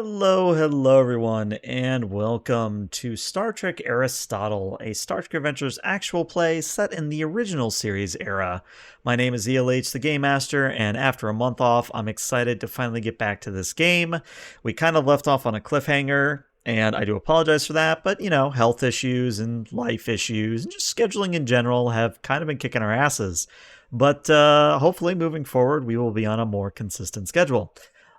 Hello everyone, and welcome to Star Trek Aristotle, a Star Trek Adventures actual play set in the original series era. My name is ELH, the Game Master, and after a month off, I'm excited to finally get back to this game. We kind of left off on a cliffhanger, and I do apologize for that, but health issues and life issues, and just scheduling in general have kind of been kicking our asses. But hopefully, moving forward, we will be on a more consistent schedule.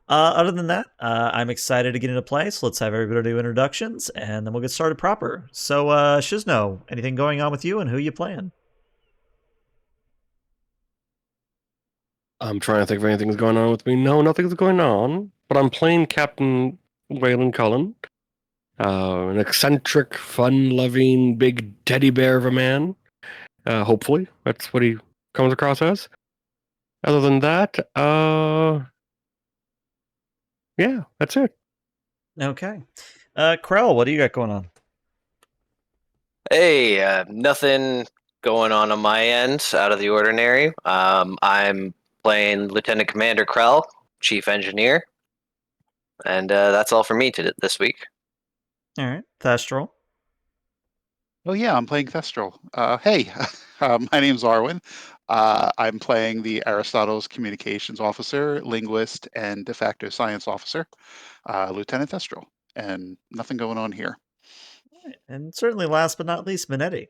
Other than that, I'm excited to get into play, so let's have everybody do introductions, and then we'll get started proper. So, Shizno, anything going on with you, and who you playing? I'm trying to think if anything's going on with me. No, nothing's going on. But I'm playing Captain Waylon Cullen, an eccentric, fun-loving, big teddy bear of a man. Hopefully, that's what he comes across as. Other than that, yeah, that's it. Okay. Krell, what do you got going on? Hey, nothing going on my end out of the ordinary. I'm playing Lieutenant Commander Krell, Chief Engineer, and that's all for me this week. All right, Thestral. Oh yeah, I'm playing Thestral. Hey, my name's Arwen. I'm playing the Aristotle's Communications Officer, Linguist, and de facto Science Officer, Lieutenant Thestral. And nothing going on here. And certainly last but not least, Minetti.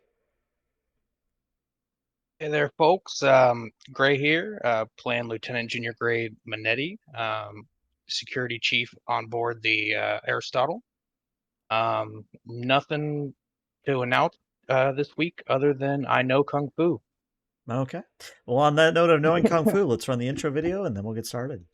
Hey there, folks. Gray here, playing Lieutenant Junior Grade Manetti, security chief on board the Aristotle. Nothing to announce this week other than I know Kung Fu. Okay. Well, on that note of knowing Kung Fu, let's run the intro video, and then we'll get started.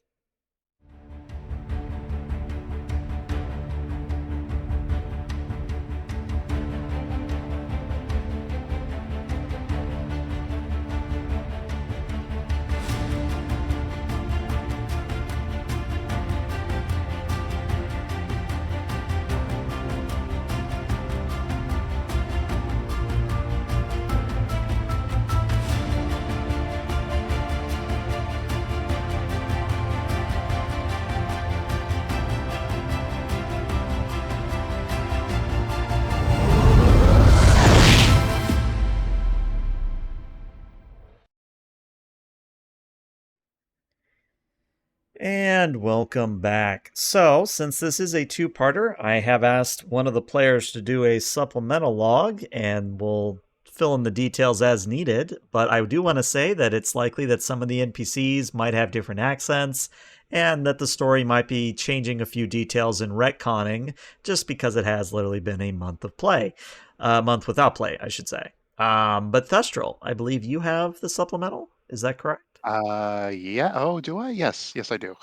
And welcome back. So, since this is a two-parter, I have asked one of the players to do a supplemental log, and we'll fill in the details as needed. But I do want to say that it's likely that some of the NPCs might have different accents, and that the story might be changing a few details and retconning, just because it has literally been a month of play. A month without play, I should say. But Thestral, I believe you have the supplemental. Is that correct? Yeah. Oh, do I? Yes, I do.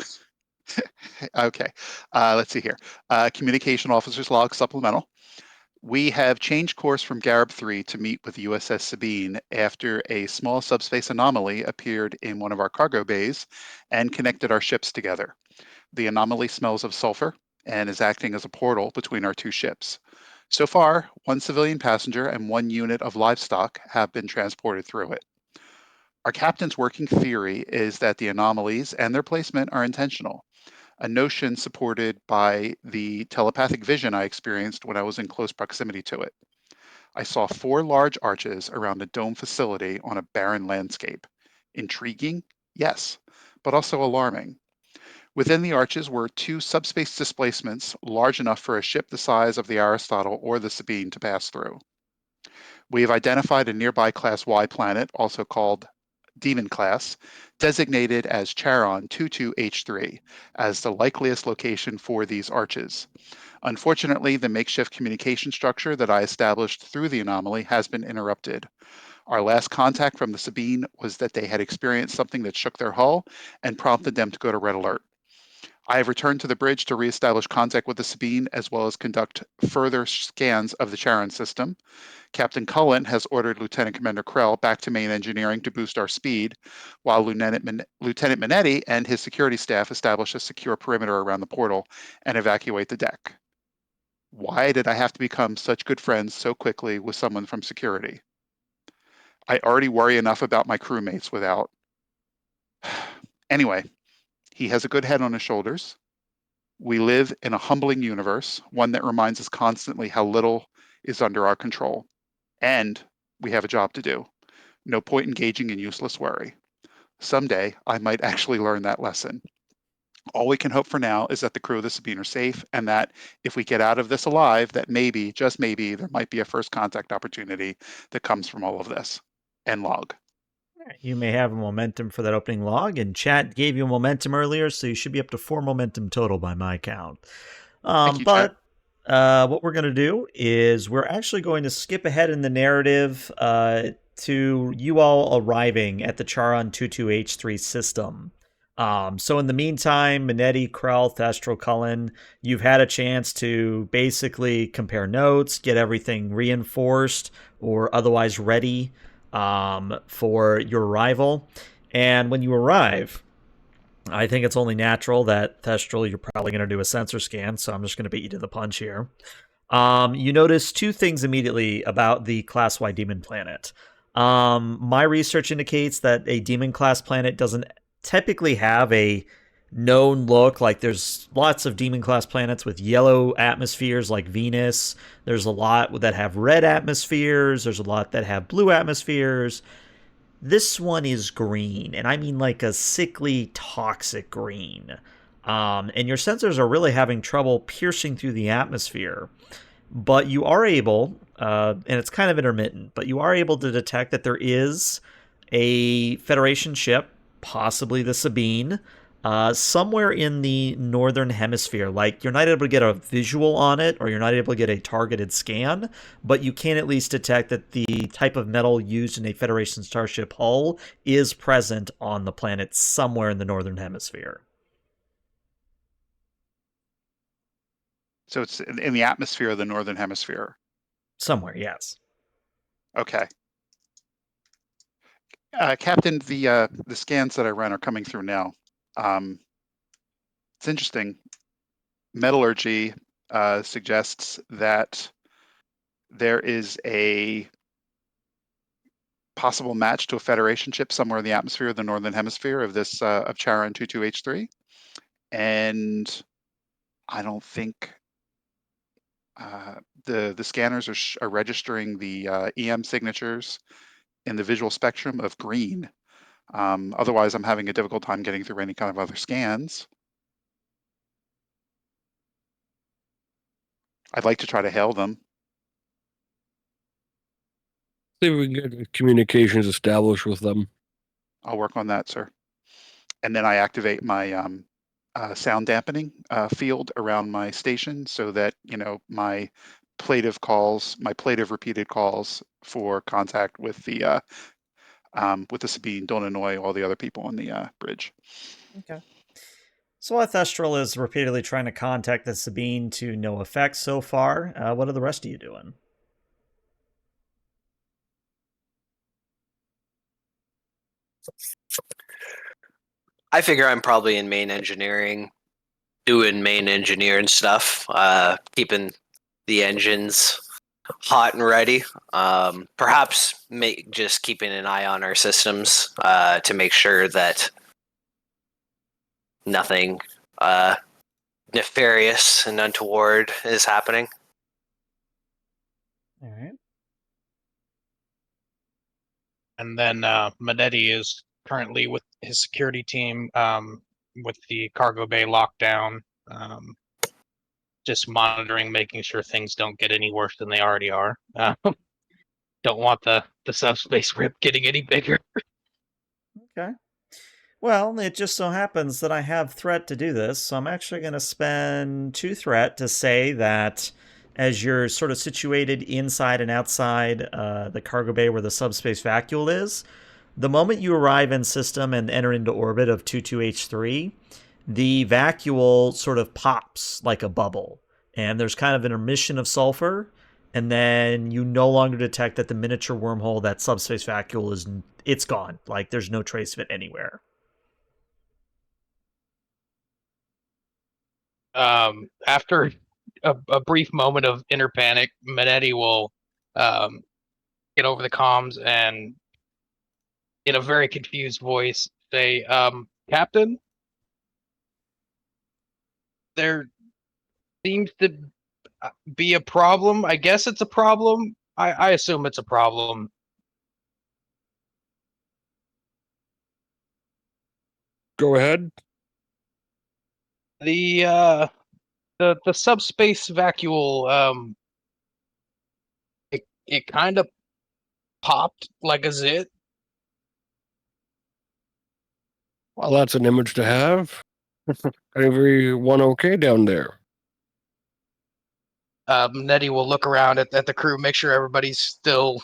Okay. Let's see here. Communication Officer's Log Supplemental. We have changed course from Garib 3 to meet with USS Sabine after a small subspace anomaly appeared in one of our cargo bays and connected our ships together. The anomaly smells of sulfur and is acting as a portal between our two ships. So far, one civilian passenger and one unit of livestock have been transported through it. Our captain's working theory is that the anomalies and their placement are intentional, a notion supported by the telepathic vision I experienced when I was in close proximity to it. I saw 4 large arches around a dome facility on a barren landscape. Intriguing? Yes, but also alarming. Within the arches were 2 subspace displacements large enough for a ship the size of the Aristotle or the Sabine to pass through. We have identified a nearby Class Y planet, also called Demon Class, designated as Charon 22H3 as the likeliest location for these arches. Unfortunately, the makeshift communication structure that I established through the anomaly has been interrupted. Our last contact from the Sabine was that they had experienced something that shook their hull and prompted them to go to red alert. I have returned to the bridge to reestablish contact with the Sabine as well as conduct further scans of the Charon system. Captain Cullen has ordered Lieutenant Commander Krell back to main engineering to boost our speed, while Lieutenant Minetti and his security staff establish a secure perimeter around the portal and evacuate the deck. Why did I have to become such good friends so quickly with someone from security? I already worry enough about my crewmates without. Anyway, he has a good head on his shoulders. We live in a humbling universe, one that reminds us constantly how little is under our control. And we have a job to do. No point engaging in useless worry. Someday, I might actually learn that lesson. All we can hope for now is that the crew of the Sabine are safe, and that if we get out of this alive, that maybe, just maybe, there might be a first contact opportunity that comes from all of this. End log. You may have a momentum for that opening log, and chat gave you momentum earlier, so you should be up to 4 momentum total by my count. Thank you, chat. What we're going to do is we're actually going to skip ahead in the narrative to you all arriving at the Charon 22H3 system. So in the meantime, Minetti, Krell, Thestral, Cullen, you've had a chance to basically compare notes, get everything reinforced or otherwise ready for your arrival. And when you arrive, I think it's only natural that Thestral, you're probably going to do a sensor scan, so I'm just going to beat you to the punch here. You notice two things immediately about the Class Y demon planet. My research indicates that a demon class planet doesn't typically have a known look. Like, there's lots of demon class planets with yellow atmospheres like Venus. There's a lot that have red atmospheres. There's a lot that have blue atmospheres. This one is green, and I mean like a sickly, toxic green. And your sensors are really having trouble piercing through the atmosphere. But you are able, and it's kind of intermittent, but you are able to detect that there is a Federation ship, possibly the Sabine, somewhere in the northern hemisphere. Like, you're not able to get a visual on it, or you're not able to get a targeted scan, but you can at least detect that the type of metal used in a Federation starship hull is present on the planet somewhere in the northern hemisphere. So it's in the atmosphere of the northern hemisphere. Somewhere, yes. Okay. Captain, the scans that I ran are coming through now. It's interesting. Metallurgy suggests that there is a possible match to a Federation ship somewhere in the atmosphere of the northern hemisphere of this of Charon 22H3, and I don't think the scanners are registering the EM signatures in the visual spectrum of green. Otherwise, I'm having a difficult time getting through any kind of other scans. I'd like to try to hail them. See if we can get communications established with them. I'll work on that, sir. And then I activate my sound dampening field around my station so that, you know, my plate of repeated calls for contact with the Sabine don't annoy all the other people on the bridge. Okay. So while Thestral is repeatedly trying to contact the Sabine to no effect so far, what are the rest of you doing? I figure I'm probably in main engineering, doing main engineering stuff, keeping the engines hot and ready. Perhaps just keeping an eye on our systems to make sure that nothing nefarious and untoward is happening. All right. And then Minetti is currently with his security team with the cargo bay locked down, just monitoring, making sure things don't get any worse than they already are. Don't want the subspace rip getting any bigger. Okay. Well, it just so happens that I have threat to do this, so I'm actually going to spend 2 threat to say that as you're sort of situated inside and outside the cargo bay where the subspace vacuole is, the moment you arrive in system and enter into orbit of 22H3, the vacuole sort of pops like a bubble, and there's kind of an emission of sulfur, and then you no longer detect that the miniature wormhole, that subspace vacuole, it's gone. Like, there's no trace of it anywhere. After a brief moment of inner panic, Minetti will get over the comms and, in a very confused voice, say, Captain? there seems to be a problem. I guess it's a problem. I assume it's a problem. Go ahead. The subspace vacuole, it kind of popped like a zit. Well, that's an image to have. Everyone okay down there? Nettie will look around at the crew, make sure everybody's still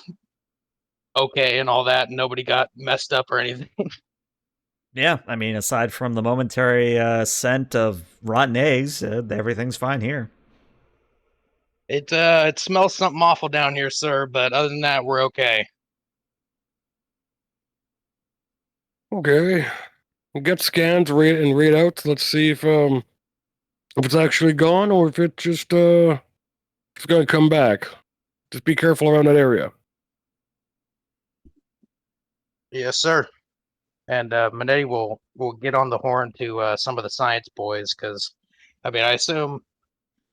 okay and all that, and nobody got messed up or anything. Yeah, I mean, aside from the momentary scent of rotten eggs, everything's fine here. It smells something awful down here, sir, but other than that, we're okay. Okay. Get scans, read and read out. Let's see if it's actually gone or if it just it's gonna come back. Just be careful around that area. Yes, sir. And Manetti will get on the horn to some of the science boys, because I mean, I assume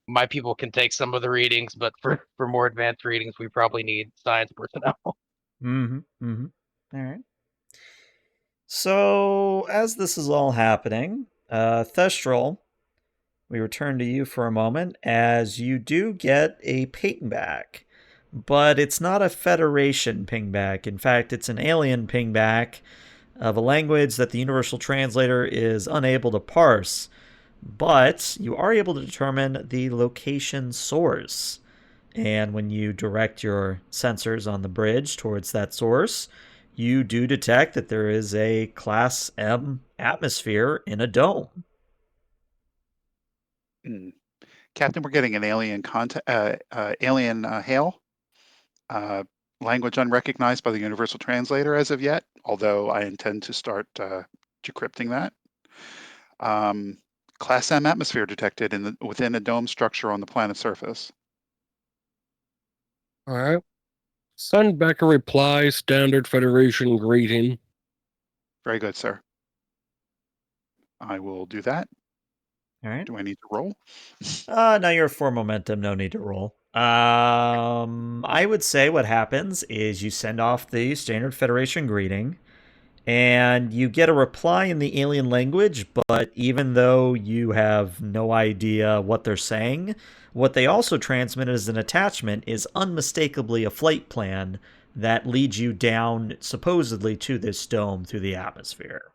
my people can take some of the readings, but for more advanced readings, we probably need science personnel. Mm-hmm. Mm-hmm. All right. So, as this is all happening, Thestral, we return to you for a moment, as you do get a pingback. But it's not a Federation pingback. In fact, it's an alien pingback of a language that the Universal Translator is unable to parse. But you are able to determine the location source. And when you direct your sensors on the bridge towards that source, you do detect that there is a Class M atmosphere in a dome. Captain, we're getting an alien hail. Language unrecognized by the Universal Translator as of yet, although I intend to start decrypting that. Class M atmosphere detected within a dome structure on the planet's surface. All right. Send back a reply, standard Federation greeting. Very good, sir. I will do that. All right. Do I need to roll? No, you're 4 momentum. No need to roll. I would say what happens is you send off the standard Federation greeting, and you get a reply in the alien language, but even though you have no idea what they're saying, what they also transmit as an attachment is unmistakably a flight plan that leads you down, supposedly, to this dome through the atmosphere.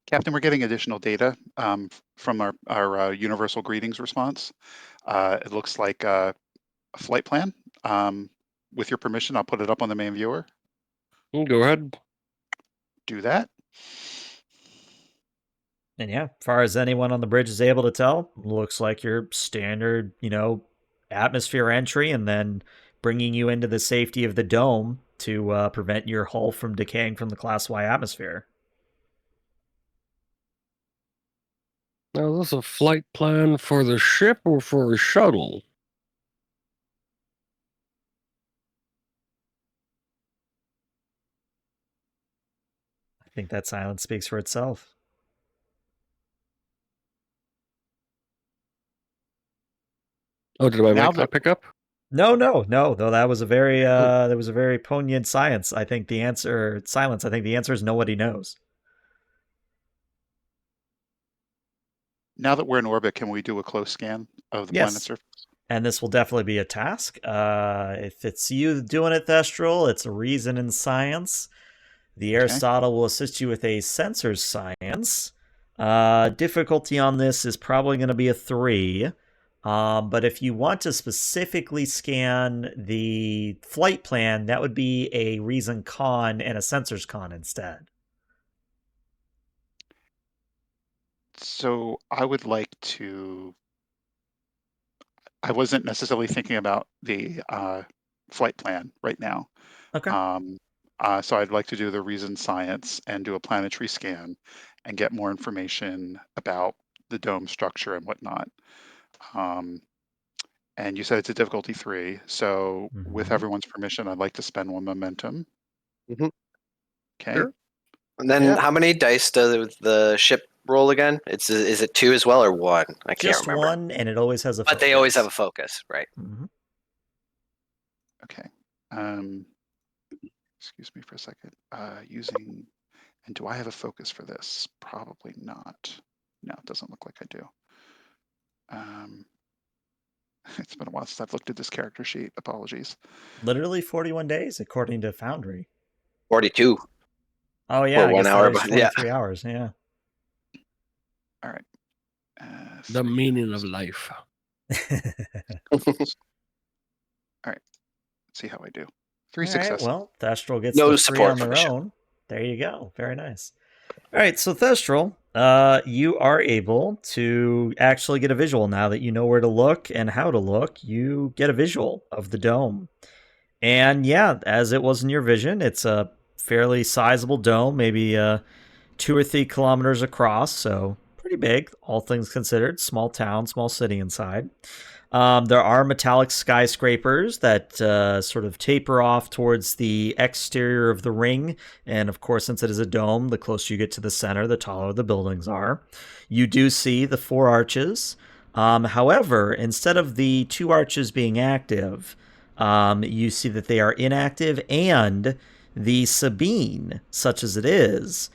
Captain, we're getting additional data from our universal greetings response. It looks like a flight plan. With your permission, I'll put it up on the main viewer. Go ahead. Do that. And yeah, as far as anyone on the bridge is able to tell, looks like your standard, atmosphere entry, and then bringing you into the safety of the dome to prevent your hull from decaying from the Class Y atmosphere. Now, is this a flight plan for the ship or for a shuttle? I think that silence speaks for itself. Oh, did I Now make that pickup? No. Though that was a very poignant silence. I think the answer is nobody knows. Now that we're in orbit, can we do a close scan of the planet's surface? And this will definitely be a task. If it's you doing it, Thestral, it's a reason in science. The Aristotle will assist you with a sensors science. Difficulty on this is probably going to be a 3. But if you want to specifically scan the flight plan, that would be a reason con and a sensors con instead. So I would like to. I wasn't necessarily thinking about the flight plan right now. Okay. So I'd like to do the reason science and do a planetary scan and get more information about the dome structure and whatnot. And you said it's a difficulty 3. So with everyone's permission, I'd like to spend 1 momentum. Mhm. Okay. Sure. And then how many dice does the ship roll again? Is it 2 as well or 1? I can't Just remember. one, and it always has a But they always have a focus. focus, right? Mhm. Okay. Excuse me for a second. Using, and do I have a focus for this? Probably not. No, it doesn't look like I do. It's been a while since I've looked at this character sheet. Apologies. Literally 41 days, according to Foundry. 42. Oh, yeah, Or I 1 guess hour, that is but yeah. 23 hours, yeah. All right. The 3 meaning hours. of life. All right. Let's see how I do. 3 All right, successes. well, Thestral gets No the 3 support on for their the ship. own. There you go. Very nice. All right, so Thestral, you are able to actually get a visual now that you know where to look and how to look. You get a visual of the dome. And yeah, as it was in your vision, it's a fairly sizable dome, maybe 2 or 3 kilometers across, so pretty big, all things considered. Small town, small city inside. There are metallic skyscrapers that sort of taper off towards the exterior of the ring. And of course, since it is a dome, the closer you get to the center, the taller the buildings are. You do see the 4 arches. However, instead of the 2 arches being active, you see that they are inactive, and the Sabine, such as it is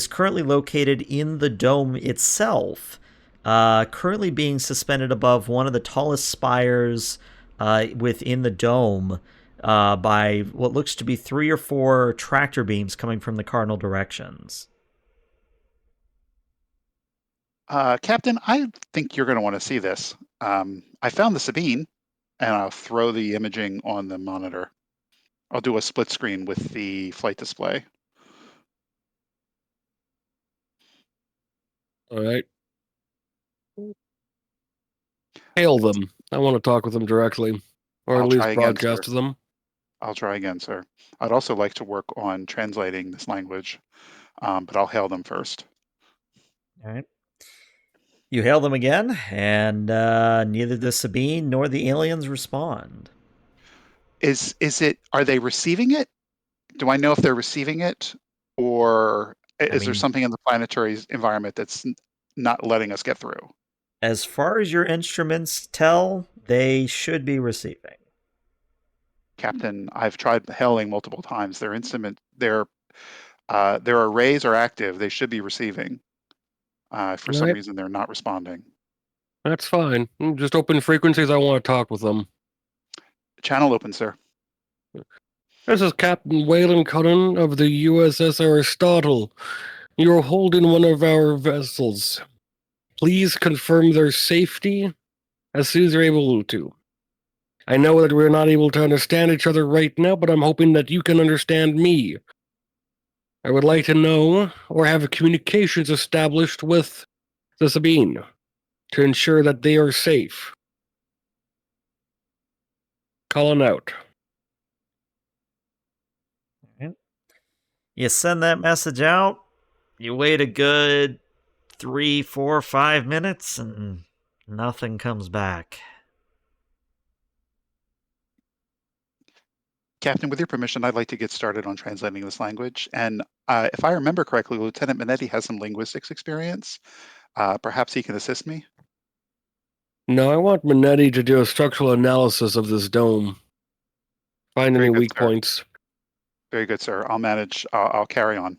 currently located in the dome itself, currently being suspended above one of the tallest spires within the dome by what looks to be 3 or 4 tractor beams coming from the cardinal directions. Captain, I think you're going to want to see this. I found the Sabine, and I'll throw the imaging on the monitor. I'll do a split screen with the flight display. All right. Hail them. I want to talk with them directly, or I'll at try least again, broadcast sir. to them. I'll try again, sir. I'd also like to work on translating this language, but I'll hail them first. All right. You hail them again, and neither the Sabine nor the aliens respond. Is it? Are they receiving it? Do I know if they're receiving it, or is there mean, something in the planetary environment that's not letting us get through? as far as your instruments tell, they should be receiving. Captain, I've tried hailing multiple times. Their instrument, their arrays are active. They should be receiving. For some Right. reason, they're not responding. That's fine. Just open frequencies. I want to talk with them. Channel open, sir. This is Captain Waylon Cullen of the USS Aristotle. You're holding one of our vessels. Please confirm their safety as soon as you're able to. I know that we're not able to understand each other right now, but I'm hoping that you can understand me. I would like to know or have communications established with the Sabine to ensure that they are safe. Calling out. You send that message out, you wait a good 3, 4, 5 minutes, and nothing comes back. Captain, with your permission, I'd like to get started on translating this language. And if I remember correctly, Lieutenant Minetti has some linguistics experience. Perhaps he can assist me. No, I want Minetti to do a structural analysis of this dome. Find Very any good, weak sir. points. Very good, sir. I'll manage. I'll carry on.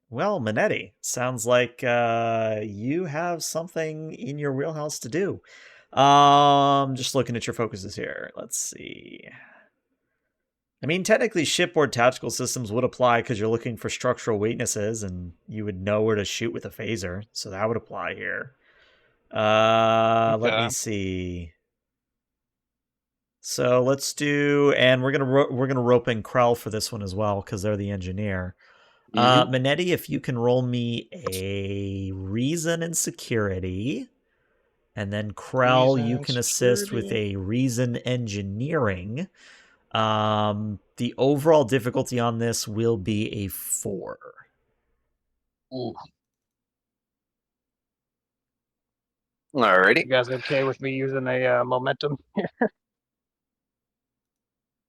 Well, Minetti, sounds like you have something in your wheelhouse to do. Just looking at your focuses here. Let's see. I mean, technically, shipboard tactical systems would apply because you're looking for structural weaknesses, and you would know where to shoot with a phaser, so that would apply here. Let me see. So let's do, and we're gonna rope in Krell for this one as well because they're the engineer. Minetti, if you can roll me a reason and security, and then Krell, you can assist with a reason engineering. The overall difficulty on this will be a 4. Ooh. Alrighty. You guys okay with me using a momentum?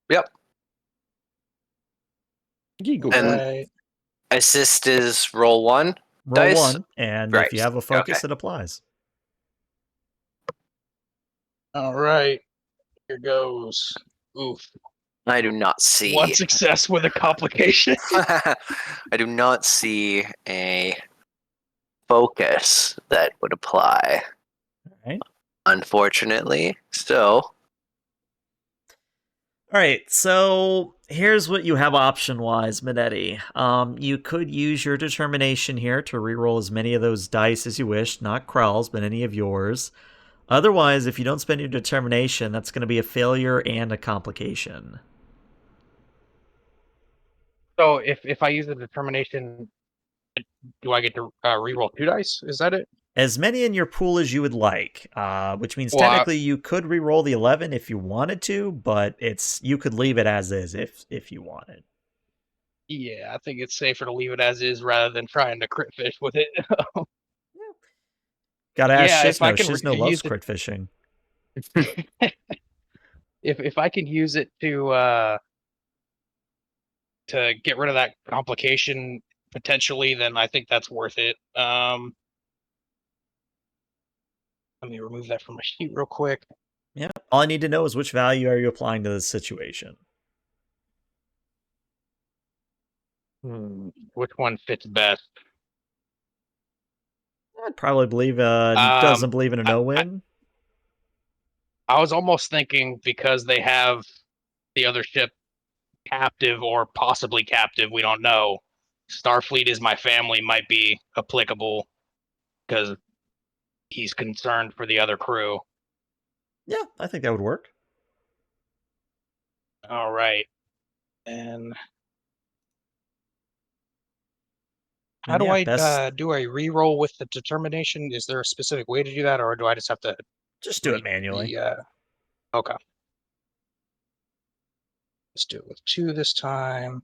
Yep. You go. And- Right. Assist is roll 1. Roll Dice? 1, and Right. if you have a focus, Okay. it applies. All right. Here goes. Oof. I do not see. One success with a complication. I do not see a focus that would apply. All right. Unfortunately. So, All right, so here's what you have option-wise, Minetti. You could use your determination here to reroll as many of those dice as you wish, not Krell's, but any of yours. Otherwise, if you don't spend your determination, that's going to be a failure and a complication. So if I use the determination, do I get to reroll 2 dice? Is that it? As many in your pool as you would like, which means Well, technically you could re-roll the 11 if you wanted to, but you could leave it as is if you wanted. Yeah, I think it's safer to leave it as is rather than trying to crit fish with it. Gotta ask Yeah, if I Shizno. can Shizno use loves it- crit fishing. if I can use it to get rid of that complication potentially, then I think that's worth it. Let me remove that from my sheet real quick. Yeah. All I need to know is which value are you applying to this situation. Which one fits best? I'd probably believe doesn't believe in a no-win. I was almost thinking because they have the other ship captive or possibly captive, we don't know. Starfleet is my family might be applicable because he's concerned for the other crew. Yeah, I think that would work. All right. And how And do yeah, I best do a re-roll with the determination? Is there a specific way to do that, or do I just have to just do it manually. Yeah. Okay. Let's do it with 2 this time.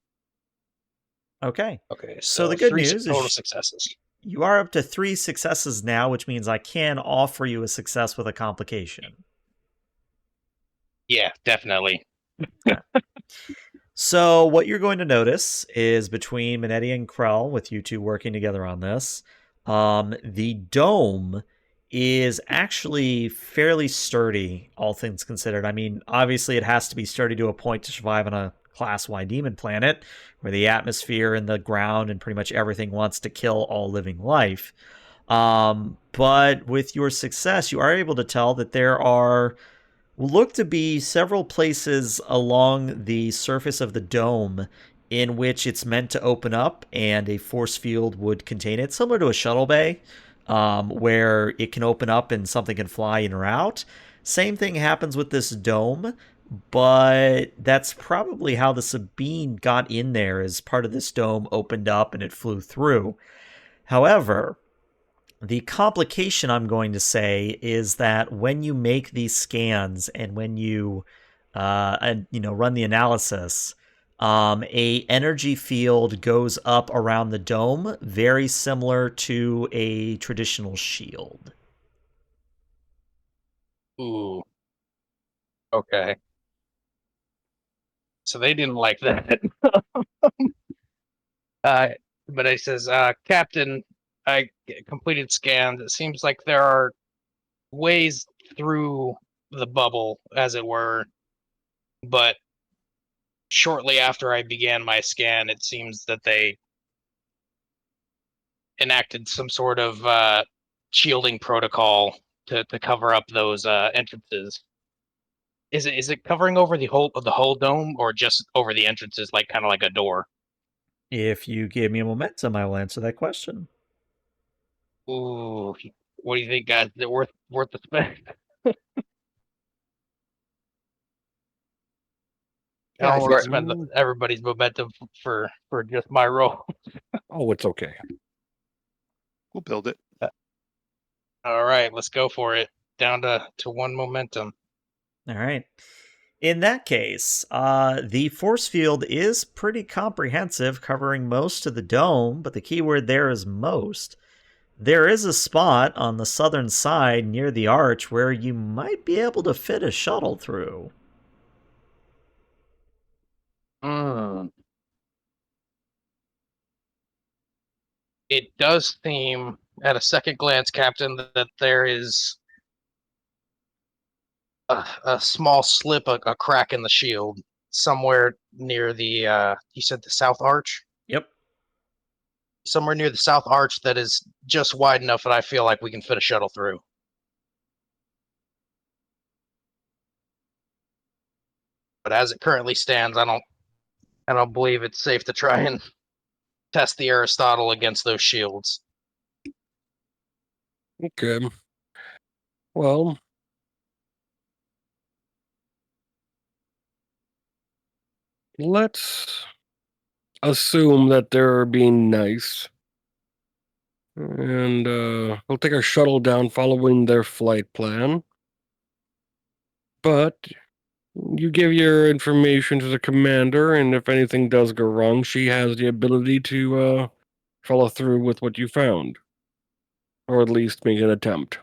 Okay. Okay. So the good 3 news total is successes. you are up to 3 successes now, which means I can offer you a success with a complication. Yeah, definitely. So what you're going to notice is between Minetti and Krell, with you two working together on this, the dome is actually fairly sturdy, all things considered. I mean, obviously it has to be sturdy to a point to survive on a Class Y demon planet, where the atmosphere and the ground and pretty much everything wants to kill all living life. But with your success, you are able to tell that there are look to be several places along the surface of the dome in which it's meant to open up and a force field would contain it, similar to a shuttle bay, where it can open up and something can fly in or out. Same thing happens with this dome, but that's probably how the Sabine got in there, as part of this dome opened up and it flew through. However, the complication I'm going to say is that when you make these scans and when you run the analysis, a energy field goes up around the dome, very similar to a traditional shield. Ooh. Okay. So they didn't like that. But it says, Captain, I completed scans. It seems like there are ways through the bubble, as it were, but shortly after I began my scan, it seems that they enacted some sort of shielding protocol to cover up those entrances. Is it covering over the whole dome, or just over the entrances, like kind of like a door? If you give me a momentum, I will answer that question. Ooh, what do you think, guys? Is it worth the spend? I Yeah, I don't want to think spend everybody's momentum for just my roll. Oh, it's okay. we'll build it. All right, let's go for it. Down to 1 momentum. All right. In that case, the force field is pretty comprehensive, covering most of the dome, but the keyword there is most. There is a spot on the southern side near the arch where you might be able to fit a shuttle through. it does seem, at a second glance, Captain, that there is a small slip, a crack in the shield somewhere near the, you said the south arch? Yep. Somewhere near the south arch that is just wide enough that I feel like we can fit a shuttle through. But as it currently stands, I don't believe it's safe to try and test the Aristotle against those shields. Okay. Well, let's assume that they're being nice. And we'll take our shuttle down following their flight plan. But you give your information to the commander, and if anything does go wrong, she has the ability to follow through with what you found. Or at least make an attempt.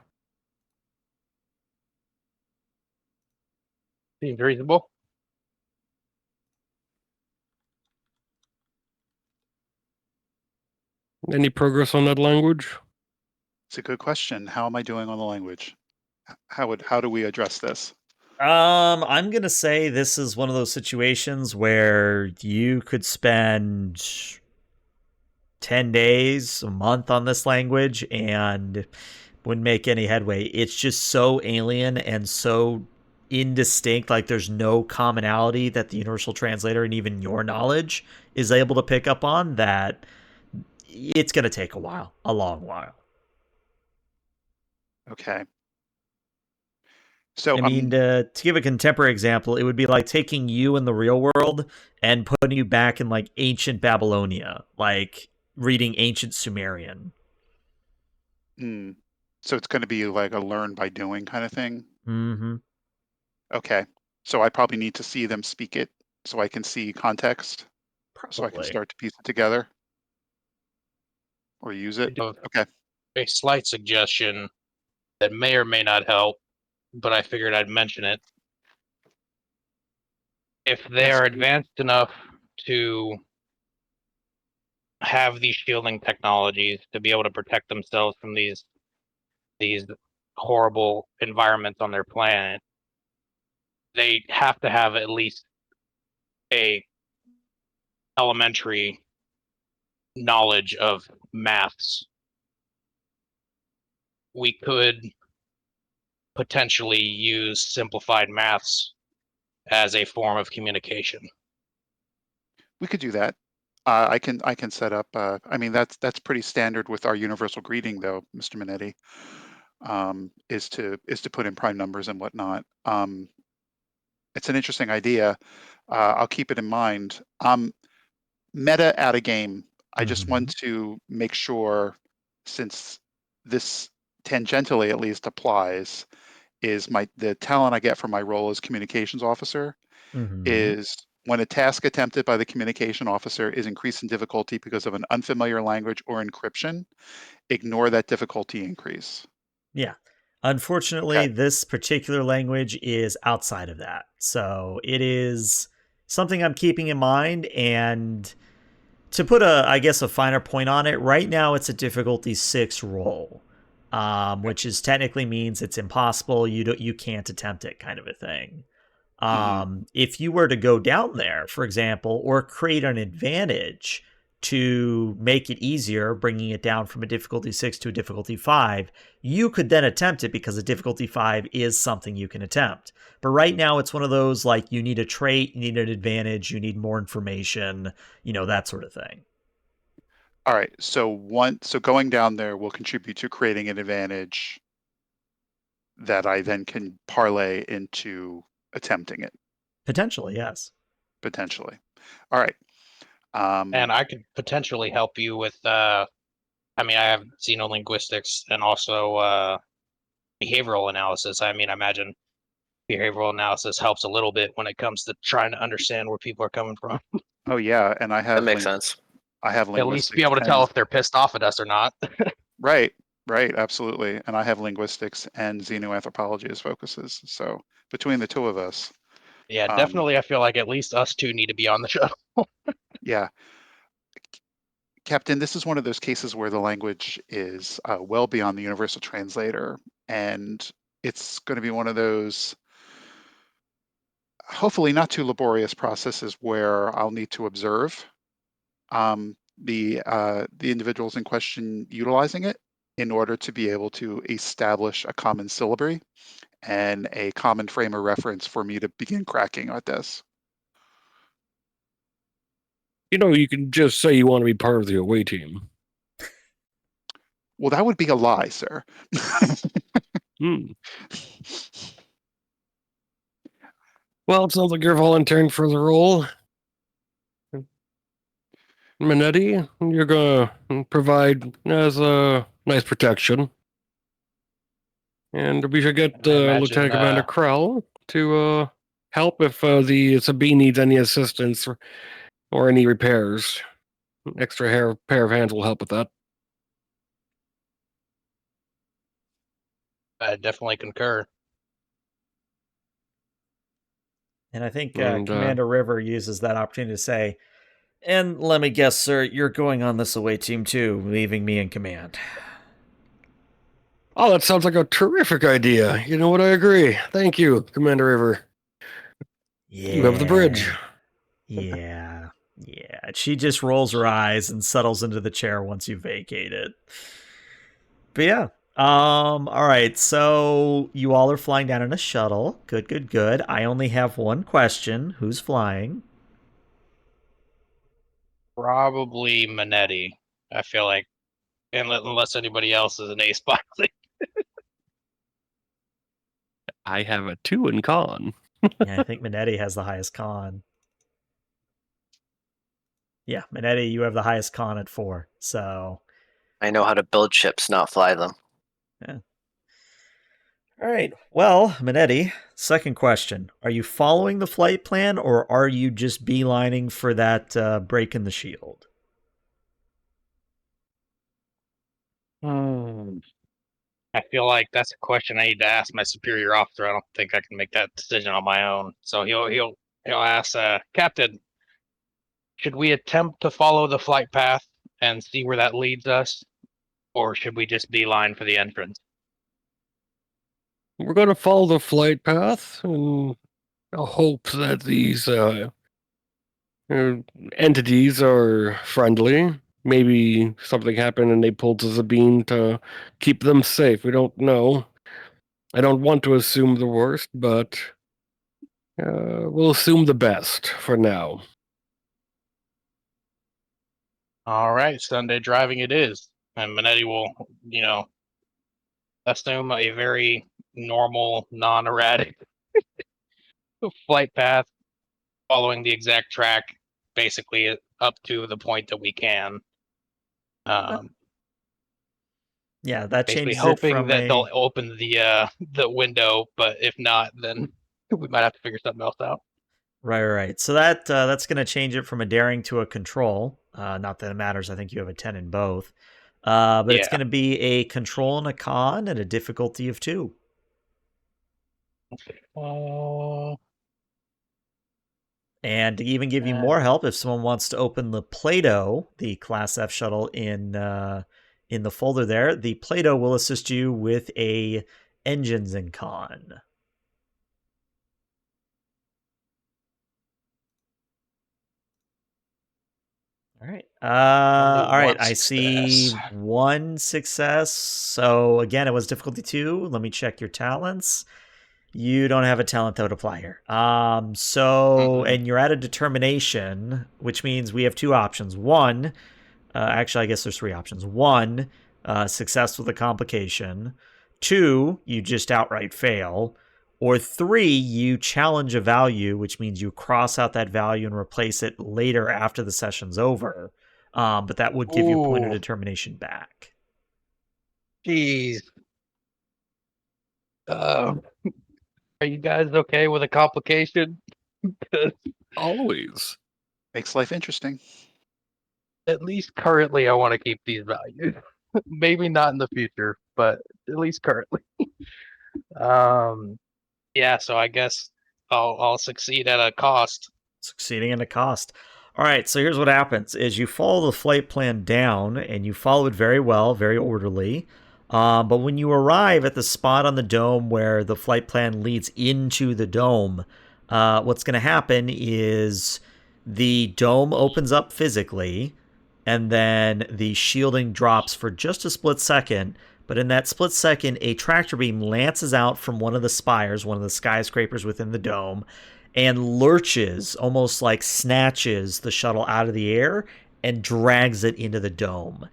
Seems reasonable. Any progress on that language? It's a good question. How am I doing on the language? How do we address this? I'm gonna say this is one of those situations where you could spend 10 days, a month on this language and wouldn't make any headway. It's just so alien and so indistinct, like there's no commonality that the universal translator and even your knowledge is able to pick up on, that it's gonna take a while, a long while. Okay. So I mean, to give a contemporary example, it would be like taking you in the real world and putting you back in like ancient Babylonia, like reading ancient Sumerian. So it's going to be like a learn by doing kind of thing. Mm-hmm. Okay. So I probably need to see them speak it so I can see context, so I can Probably. start to piece it together or use it. Okay. A slight suggestion that may or may not help, but I figured I'd mention it. If they Yes, are please. advanced enough to have these shielding technologies to be able to protect themselves from these horrible environments on their planet, they have to have at least a elementary knowledge of maths. We could potentially use simplified maths as a form of communication. We could do that. I can set up. I mean, that's pretty standard with our universal greeting, though, Mr. Minetti. Is to put in prime numbers and whatnot. It's an interesting idea. I'll keep it in mind. Meta at a game. I just want to make sure, since this tangentially at least applies, is the talent I get from my role as communications officer is when a task attempted by the communication officer is increased in difficulty because of an unfamiliar language or encryption, ignore that difficulty increase. Yeah. Unfortunately, this particular language is outside of that. So it is something I'm keeping in mind. And to put I guess, a finer point on it, right now it's a difficulty 6 roll, which is technically means it's impossible. You can't attempt it, kind of a thing. If you were to go down there, for example, or create an advantage to make it easier, bringing it down from a difficulty 6 to a difficulty 5, you could then attempt it because a difficulty 5 is something you can attempt. But right now it's one of those, like, you need a trait, you need an advantage, you need more information, that sort of thing. All right. So going down there will contribute to creating an advantage that I then can parlay into attempting it. Potentially, yes. Potentially. All right. And I could potentially help you with, I have xenolinguistics and also behavioral analysis. I imagine behavioral analysis helps a little bit when it comes to trying to understand where people are coming from. Oh yeah, and I have That makes sense. I have At least be linguistics able to tell if they're pissed off at us or not. Right, absolutely. And I have linguistics and xenoanthropology as focuses. So between the two of us. Definitely. I feel like at least us two need to be on the show. Yeah. Captain, this is one of those cases where the language is well beyond the universal translator, and it's going to be one of those hopefully not too laborious processes where I'll need to observe the individuals in question utilizing it in order to be able to establish a common syllabary and a common frame of reference for me to begin cracking at this. You can just say you want to be part of the away team. Well, that would be a lie, sir. Well, it sounds like you're volunteering for the role. Minetti, you're gonna provide as a nice protection. And we should get I imagine, Lieutenant Commander Krell to help if the Sabine needs any assistance or any repairs. Extra pair of hands will help with that. I definitely concur. And I think And, Commander River uses that opportunity to say, "And let me guess, sir, you're going on this away team too, leaving me in command." Oh, that sounds like a terrific idea. You know what? I agree. Thank you, Commander River. Yeah. You have the bridge. Yeah. She just rolls her eyes and settles into the chair once you vacate it. But yeah. All right. So you all are flying down in a shuttle. Good. I only have one question. Who's flying? Probably Minetti. I feel like, unless anybody else is an ace boxing. I have a 2 in con. Yeah, I think Minetti has the highest con. Yeah, Minetti, you have the highest con at 4. So I know how to build ships, not fly them. yeah. All right. Well, Minetti, second question. Are you following the flight plan or are you just beelining for that break in the shield? I feel like that's a question I need to ask my superior officer. I don't think I can make that decision on my own. So he'll ask, Captain, should we attempt to follow the flight path and see where that leads us, or should we just beeline for the entrance? We're going to follow the flight path and hope that these entities are friendly. Maybe something happened and they pulled to Sabine to keep them safe. We don't know. I don't want to assume the worst, but we'll assume the best for now. All right, Sunday driving it is. And Minetti will, assume a very normal, non-erratic flight path, following the exact track, basically up to the point that we can. Yeah, that Basically changes hoping it from that they'll open the window, but if not, then we might have to figure something else out. Right. So that's going to change it from a daring to a control. Not that it matters. I think you have a 10 in both. But it's going to be a control and a con and a difficulty of 2. And to even give you more help, if someone wants to open the Play-Doh, the Class F shuttle in the folder there, the Play-Doh will assist you with a engines and con. All right. All right. I see 1 success. So again, it was difficulty 2. Let me check your talents. You don't have a talent that would apply here. And you're at a determination, which means we have 2 options. 1, actually, I guess there's 3 options. 1, success with a complication. 2, you just outright fail. Or 3, you challenge a value, which means you cross out that value and replace it later after the session's over. But that would give you a point of determination back. Jeez. Are you guys okay with a complication? Always. Makes life interesting. At least currently, I want to keep these values. Maybe not in the future, but at least currently. Yeah, so I guess I'll succeed at a cost. Succeeding at a cost. All right, so here's what happens: is you follow the flight plan down, and you follow it very well, very orderly. But when you arrive at the spot on the dome where the flight plan leads into the dome, what's going to happen is the dome opens up physically, and then the shielding drops for just a split second. But in that split second, a tractor beam lances out from one of the spires, one of the skyscrapers within the dome, and lurches, almost like snatches the shuttle out of the air and drags it into the dome.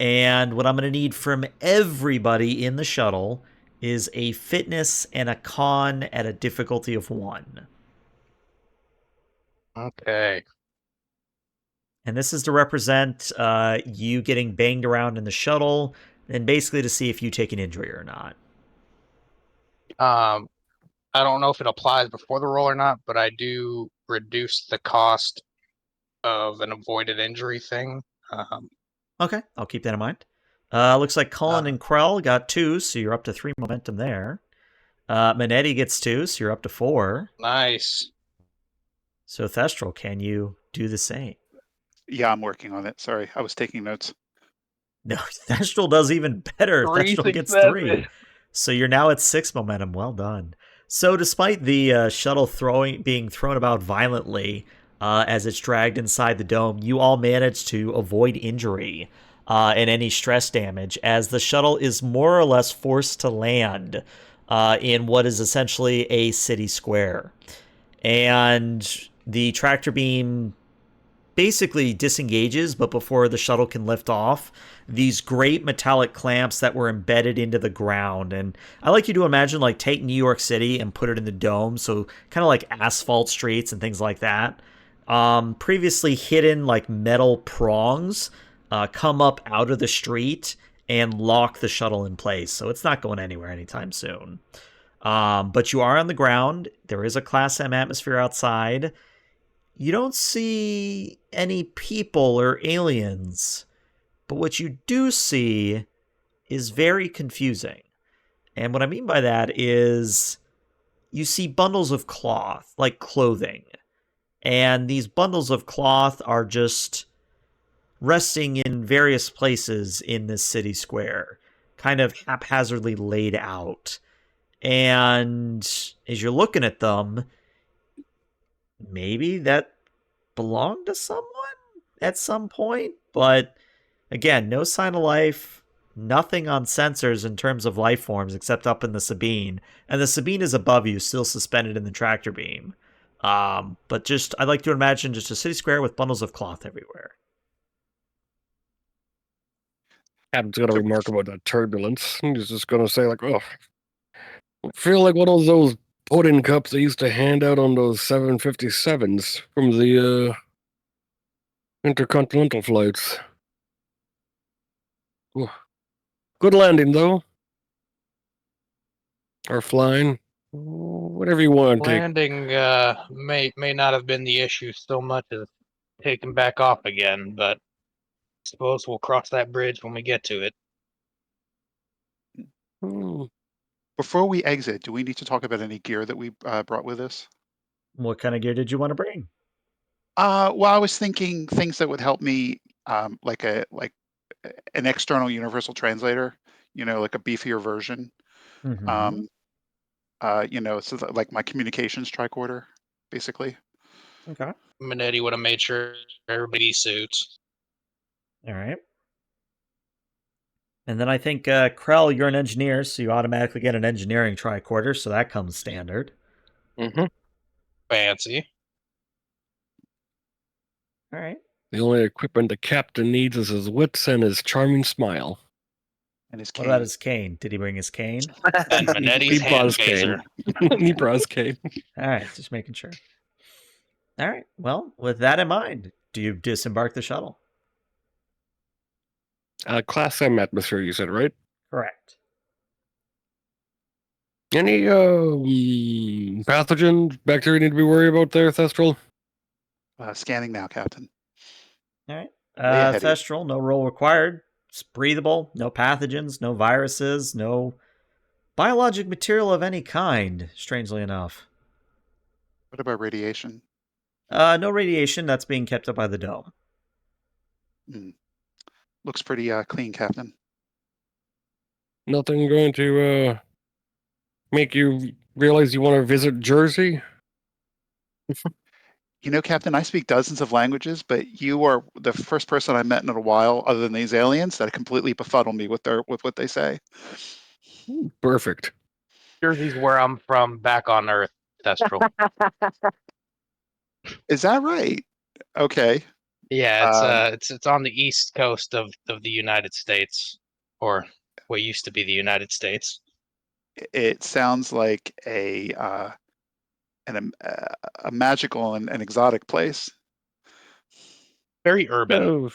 And what I'm going to need from everybody in the shuttle is a fitness and a con at a difficulty of 1. Okay. And this is to represent you getting banged around in the shuttle, and basically to see if you take an injury or not. I don't know if it applies before the roll or not, but I do reduce the cost of an avoided injury thing. Okay, I'll keep that in mind. Looks like Cullen and Krell got 2, so you're up to 3 momentum there. Manetti gets 2, so you're up to 4. Nice. So Thestral, can you do the same? Yeah, I'm working on it. Sorry, I was taking notes. No, Thestral does even better. 3 Thestral gets successes. 3. So you're now at 6 momentum. Well done. So despite the shuttle being thrown about violently as it's dragged inside the dome, you all manage to avoid injury and any stress damage as the shuttle is more or less forced to land in what is essentially a city square. And the tractor beam basically disengages, but before the shuttle can lift off, these great metallic clamps that were embedded into the ground. And I like you to imagine, like, take New York City and put it in the dome, so kind of like asphalt streets and things like that. Previously hidden, like, metal prongs come up out of the street and lock the shuttle in place, so it's not going anywhere anytime soon. But you are on the ground. There is a Class M atmosphere outside. You don't see any people or aliens, but what you do see is very confusing. And what I mean by that is you see bundles of cloth, like clothing. And these bundles of cloth are just resting in various places in this city square, kind of haphazardly laid out. And as you're looking at them, maybe that belonged to someone at some point, but again, no sign of life, nothing on sensors in terms of life forms except up in the Sabine, and the Sabine is above you, still suspended in the tractor beam. But just, I'd like to imagine just a city square with bundles of cloth everywhere. Captain's got a remark about that turbulence. He's just going to say, like, oh, I feel like one of those pudding cups they used to hand out on those 757s from the intercontinental flights. Ooh. Good landing, though. Or flying. Whatever you want to take. Landing may not have been the issue so much as taking back off again, but I suppose we'll cross that bridge when we get to it. Before we exit, do we need to talk about any gear that we brought with us? What kind of gear did you want to bring? Well, I was thinking things that would help me, like an external universal translator, like a beefier version. Mm-hmm. So like my communications tricorder, basically. Okay. Minetti would have made sure everybody suits. All right. And then I think, Krell, you're an engineer, so you automatically get an engineering tricorder, so that comes standard. Mm-hmm. Fancy. All right. The only equipment the captain needs is his wits and his charming smile. And his What cane. about his cane? Did he bring his cane? And Minetti's He brought hand his cane. phaser. He brought his cane. All right, just making sure. All right. Well, with that in mind, do you disembark the shuttle? Class M atmosphere, you said, right? Correct. Any pathogen, bacteria need to be worried about there, Thestral? Scanning now, Captain. All right. ahead of you. Thestral, no roll required. It's breathable, no pathogens, no viruses, no biologic material of any kind, strangely enough. What about radiation? No radiation. That's being kept up by the dome. Looks pretty clean, Captain. Nothing going to make you realize you want to visit Jersey? You know, Captain, I speak dozens of languages, but you are the first person I met in a while, other than these aliens, that completely befuddle me with what they say. Perfect. Jersey's where I'm from, back on Earth, Thestral. Is that right? Okay. Yeah, it's on the east coast of the United States, or what used to be the United States. It sounds like a magical and an exotic place. Very urban. Oh,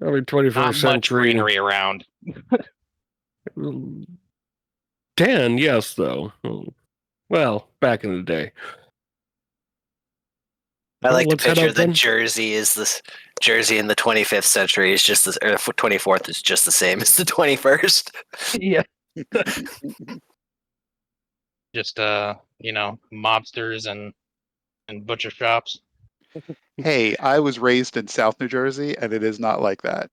early 21st Not much century. greenery around. 10, yes, though. Well, back in the day. I Well, like to let's head picture out that then. Jersey is this Jersey in the 25th century is just this, or the 24th is just the same as the 21st. Yeah. Just mobsters and butcher shops. Hey, I was raised in South New Jersey, and it is not like that.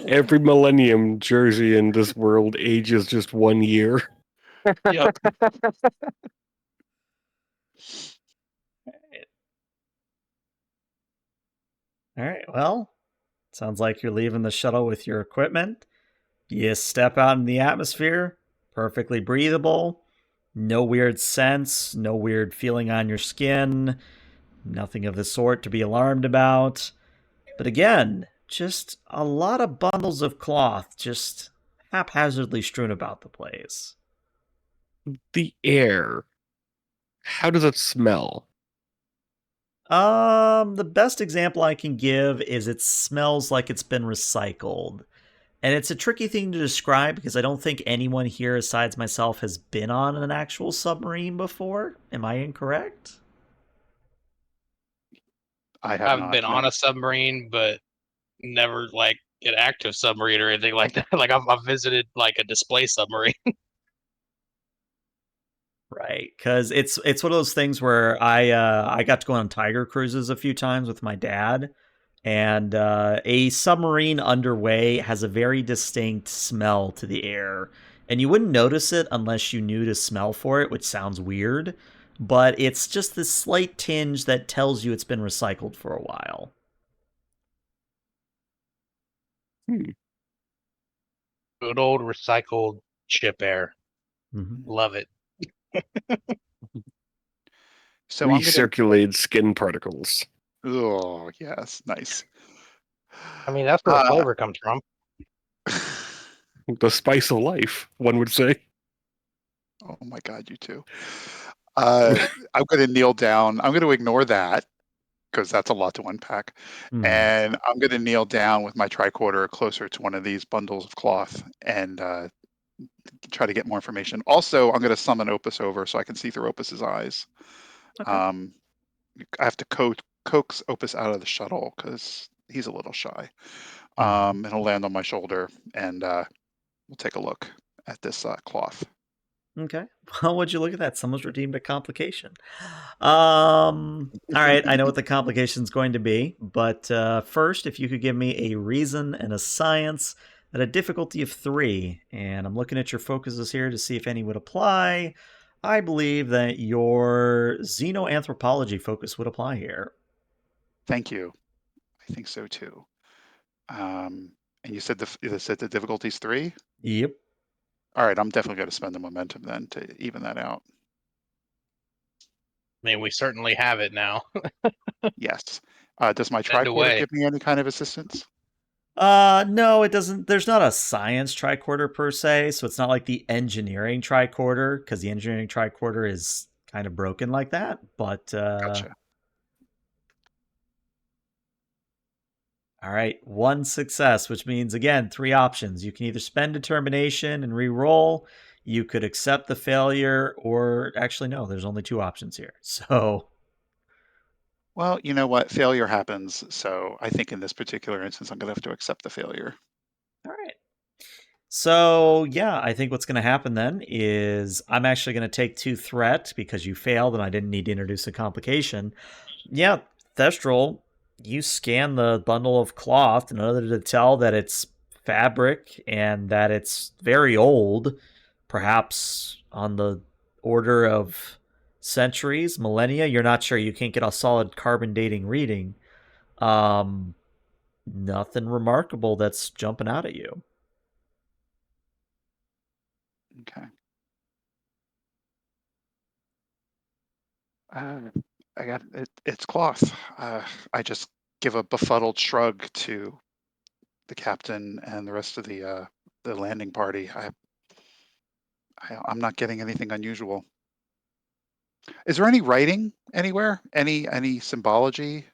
Every millennium, Jersey in this world ages just 1 year. Yep. All right. Well, sounds like you're leaving the shuttle with your equipment. You step out in the atmosphere, perfectly breathable. No weird scents, no weird feeling on your skin, nothing of the sort to be alarmed about. But again, just a lot of bundles of cloth just haphazardly strewn about the place. The air. How does it smell? The best example I can give is it smells like it's been recycled. And it's a tricky thing to describe because I don't think anyone here besides myself has been on an actual submarine before. Am I incorrect? I I have haven't not. been on No. a submarine, but never like an active submarine or anything like that. Like I've visited like a display submarine. Right, because it's one of those things where I got to go on tiger cruises a few times with my dad, and a submarine underway has a very distinct smell to the air, and you wouldn't notice it unless you knew to smell for it, which sounds weird, but it's just this slight tinge that tells you it's been recycled for a while. Good old recycled ship air. Mm-hmm. Love it. So I'm gonna. Recirculated skin particles. Oh yes, nice. I mean, that's where the flavor comes from. The spice of life, one would say. Oh my God, you too. I'm going to kneel down. I'm going to ignore that because that's a lot to unpack. And I'm going to kneel down with my tricorder closer to one of these bundles of cloth and try to get more information. Also, I'm going to summon Opus over so I can see through Opus's eyes. Okay. I have to coax Opus out of the shuttle because he's a little shy. And he'll land on my shoulder and we'll take a look at this cloth. Okay. Well, would you look at that? Someone's redeemed a complication. All right. I know what the complication's going to be, but first, if you could give me a reason and a science at a difficulty of 3, and I'm looking at your focuses here to see if any would apply. I believe that your xenoanthropology focus would apply here. Thank you. I think so too. And you said the difficulty's 3? Yep. All right, I'm definitely going to spend the momentum then to even that out. I mean, we certainly have it now. Yes. Does my Send tricorder away. give me any kind of assistance? No, it doesn't. There's not a science tricorder per se, so it's not like the engineering tricorder, because the engineering tricorder is kind of broken like that. But Gotcha. all right, 1 success, which means again 3 options. You can either spend determination and re-roll, you could accept the failure, or actually no, there's only 2 options here. So Well, you know what? Failure happens. So I think in this particular instance, I'm going to have to accept the failure. all right. So, yeah, I think what's going to happen then is I'm actually going to take 2 threat because you failed and I didn't need to introduce a complication. Yeah, Thestral, you scan the bundle of cloth in order to tell that it's fabric and that it's very old, perhaps on the order of centuries, millennia. You're not sure. You can't get a solid carbon dating reading. Um, Nothing remarkable that's jumping out at you. Okay. I got it. It's cloth. I just give a befuddled shrug to the captain and the rest of the landing party. I'm not getting anything unusual. Is there any writing anywhere? Any symbology,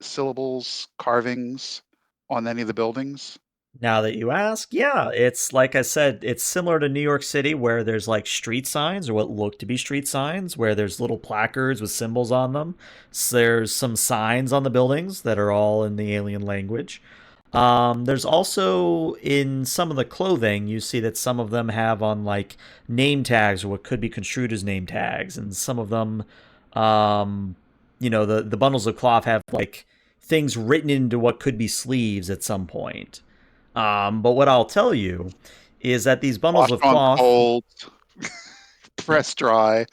syllables, carvings on any of the buildings? Now that you ask, yeah, it's like I said, it's similar to New York City where there's like street signs or what look to be street signs where there's little placards with symbols on them. So there's some signs on the buildings that are all in the alien language. There's also in some of the clothing, you see that some of them have on like name tags or what could be construed as name tags, and some of them, um, the bundles of cloth have like things written into what could be sleeves at some point. But what I'll tell you is that these bundles Washed of on cloth, cold, press dry.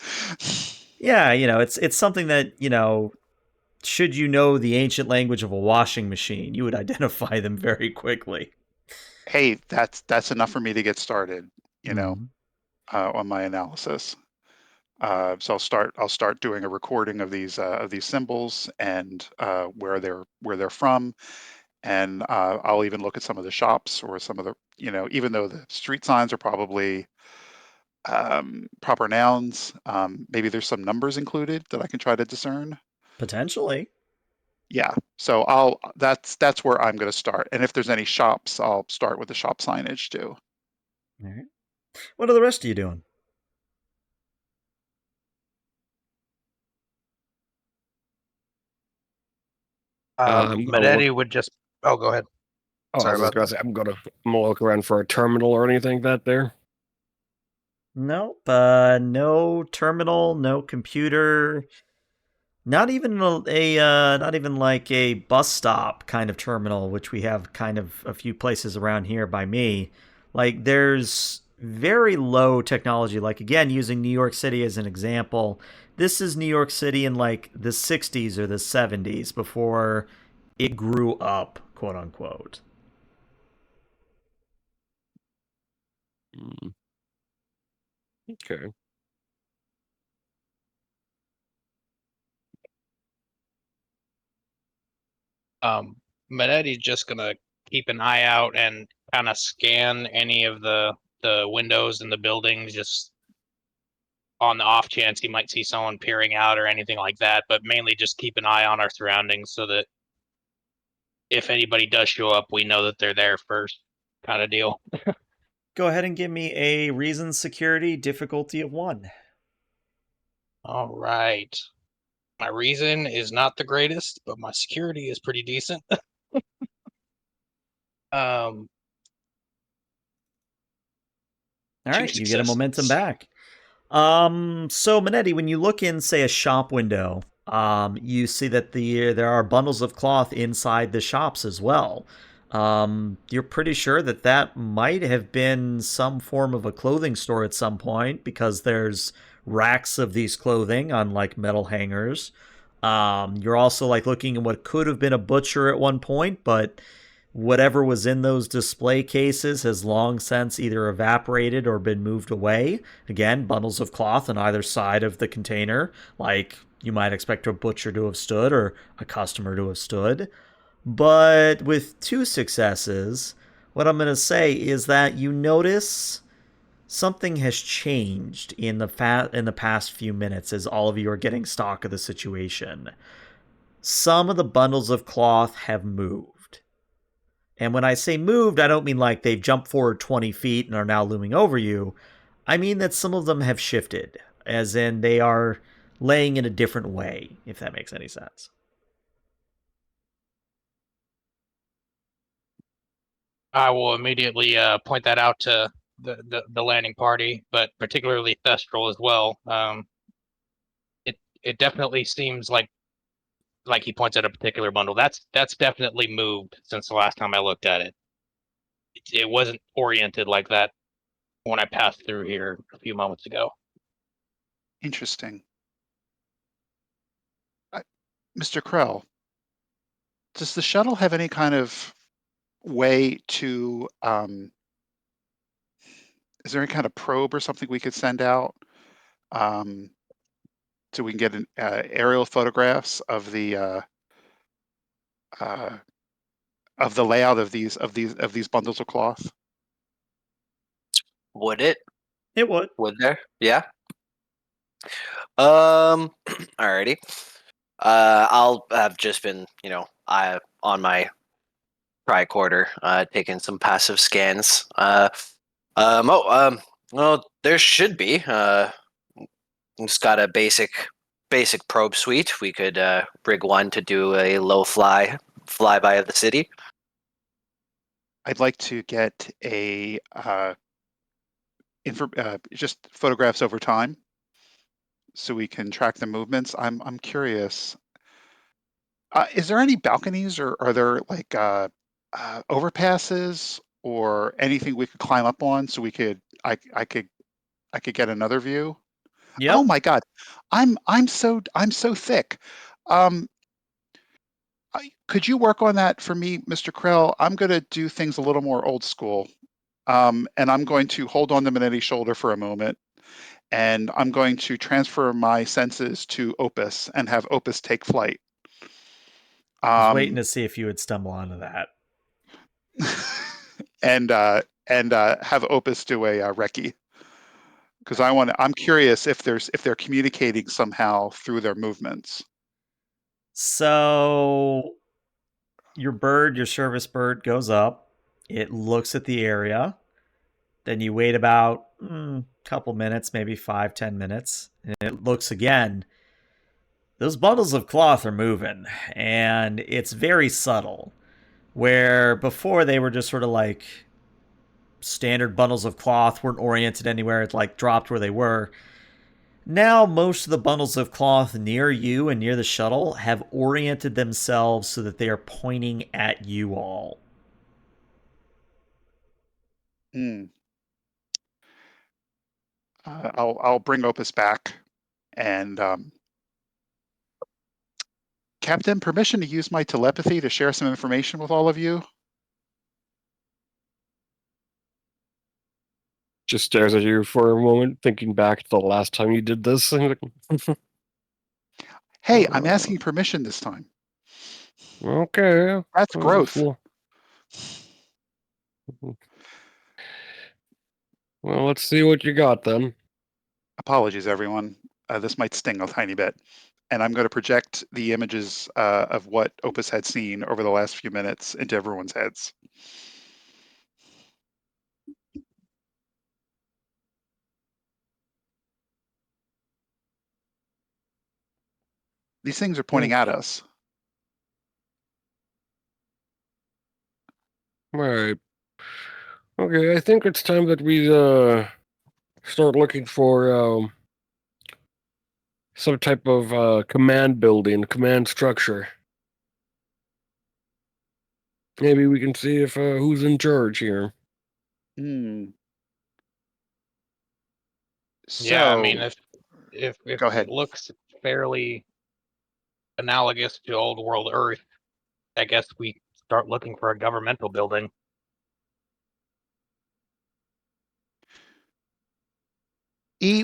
yeah, it's something that, should you know the ancient language of a washing machine, you would identify them very quickly. Hey, that's enough for me to get started, Mhm. on my analysis. So I'll start doing a recording of these symbols and where they're from, and I'll even look at some of the shops or some of the even though the street signs are probably proper nouns, maybe there's some numbers included that I can try to discern. Potentially. Yeah, so that's where I'm going to start, and if there's any shops, I'll start with the shop signage too. All right. What are the rest of you doing? I'm gonna look. Manetti would just. Oh, go ahead. Oh, I Sorry was just about gonna that. say I'm gonna look around for a terminal or anything that there. Nope. No terminal, no computer. Not even not even like a bus stop kind of terminal, which we have kind of a few places around here by me. Like there's very low technology. Like again, using New York City as an example, this is New York City in like the 60s or the 70s before it grew up, quote unquote. Mm, okay. Manetti's just gonna keep an eye out and kind of scan any of the windows in the buildings, just on the off chance he might see someone peering out or anything like that. But mainly just keep an eye on our surroundings so that if anybody does show up, we know that they're there first, kind of deal. Go ahead and give me a reason security difficulty of 1. All right. My reason is not the greatest, but my security is pretty decent. um, All two right, you get a momentum successes. back. So Manetti, when you look in, say, a shop window, you see that there are bundles of cloth inside the shops as well. You're pretty sure that that might have been some form of a clothing store at some point because there's racks of these clothing on like metal hangers. You're also like looking at what could have been a butcher at one point, but whatever was in those display cases has long since either evaporated or been moved away. Again, bundles of cloth on either side of the container, like you might expect a butcher to have stood or a customer to have stood. But with 2 successes, what I'm going to say is that you notice something has changed in the past few minutes as all of you are getting stock of the situation. Some of the bundles of cloth have moved. And when I say moved, I don't mean like they've jumped forward 20 feet and are now looming over you. I mean that some of them have shifted, as in they are laying in a different way, if that makes any sense. I will immediately point that out to the landing party, but particularly Thestral as well. It definitely seems like he points at a particular bundle. That's definitely moved since the last time I looked at it. It wasn't oriented like that when I passed through here a few moments ago. Interesting. Mr. Krell, does the shuttle have any kind of way to, is there any kind of probe or something we could send out so we can get aerial photographs of the layout of these bundles of cloth? Would it? It would. Would there? Yeah. Alrighty. I'll have just been, I on my tricorder, taking some passive scans. Well, there should be. It's got a basic probe suite. We could rig one to do a low flyby of the city. I'd like to get just photographs over time, so we can track the movements. I'm curious. Is there any balconies, or are there like overpasses or anything we could climb up on so I could get another view? Yep. Oh my God, I'm so thick. Could you work on that for me, Mr. Krell? I'm going to do things a little more old school. And I'm going to hold on to Manetti's shoulder for a moment, and I'm going to transfer my senses to Opus and have Opus take flight. I was waiting to see if you would stumble onto that. and have Opus do a recce, because I'm curious if they're communicating somehow through their movements. So your service bird goes up. It looks at the area. Then you wait about a couple minutes, maybe 5-10 minutes, and it looks again. Those bundles of cloth are moving, and it's very subtle. Where before they were just sort of like standard bundles of cloth, weren't oriented anywhere, it like dropped where they were. Now most of the bundles of cloth near you and near the shuttle have oriented themselves so that they are pointing at you all. I'll bring Opus back, and Captain, permission to use my telepathy to share some information with all of you? Just stares at you for a moment, thinking back to the last time you did this. Hey, I'm asking permission this time. Okay. That's growth. Well, let's see what you got then. Apologies, everyone. This might sting a tiny bit. And I'm going to project the images of what Opus had seen over the last few minutes into everyone's heads. These things are pointing at us. All right. Okay, I think it's time that we start looking for some type of command building, command structure. Maybe we can see if who's in charge here. So, yeah, I mean, if go ahead. It looks fairly analogous to old world Earth, I guess we start looking for a governmental building.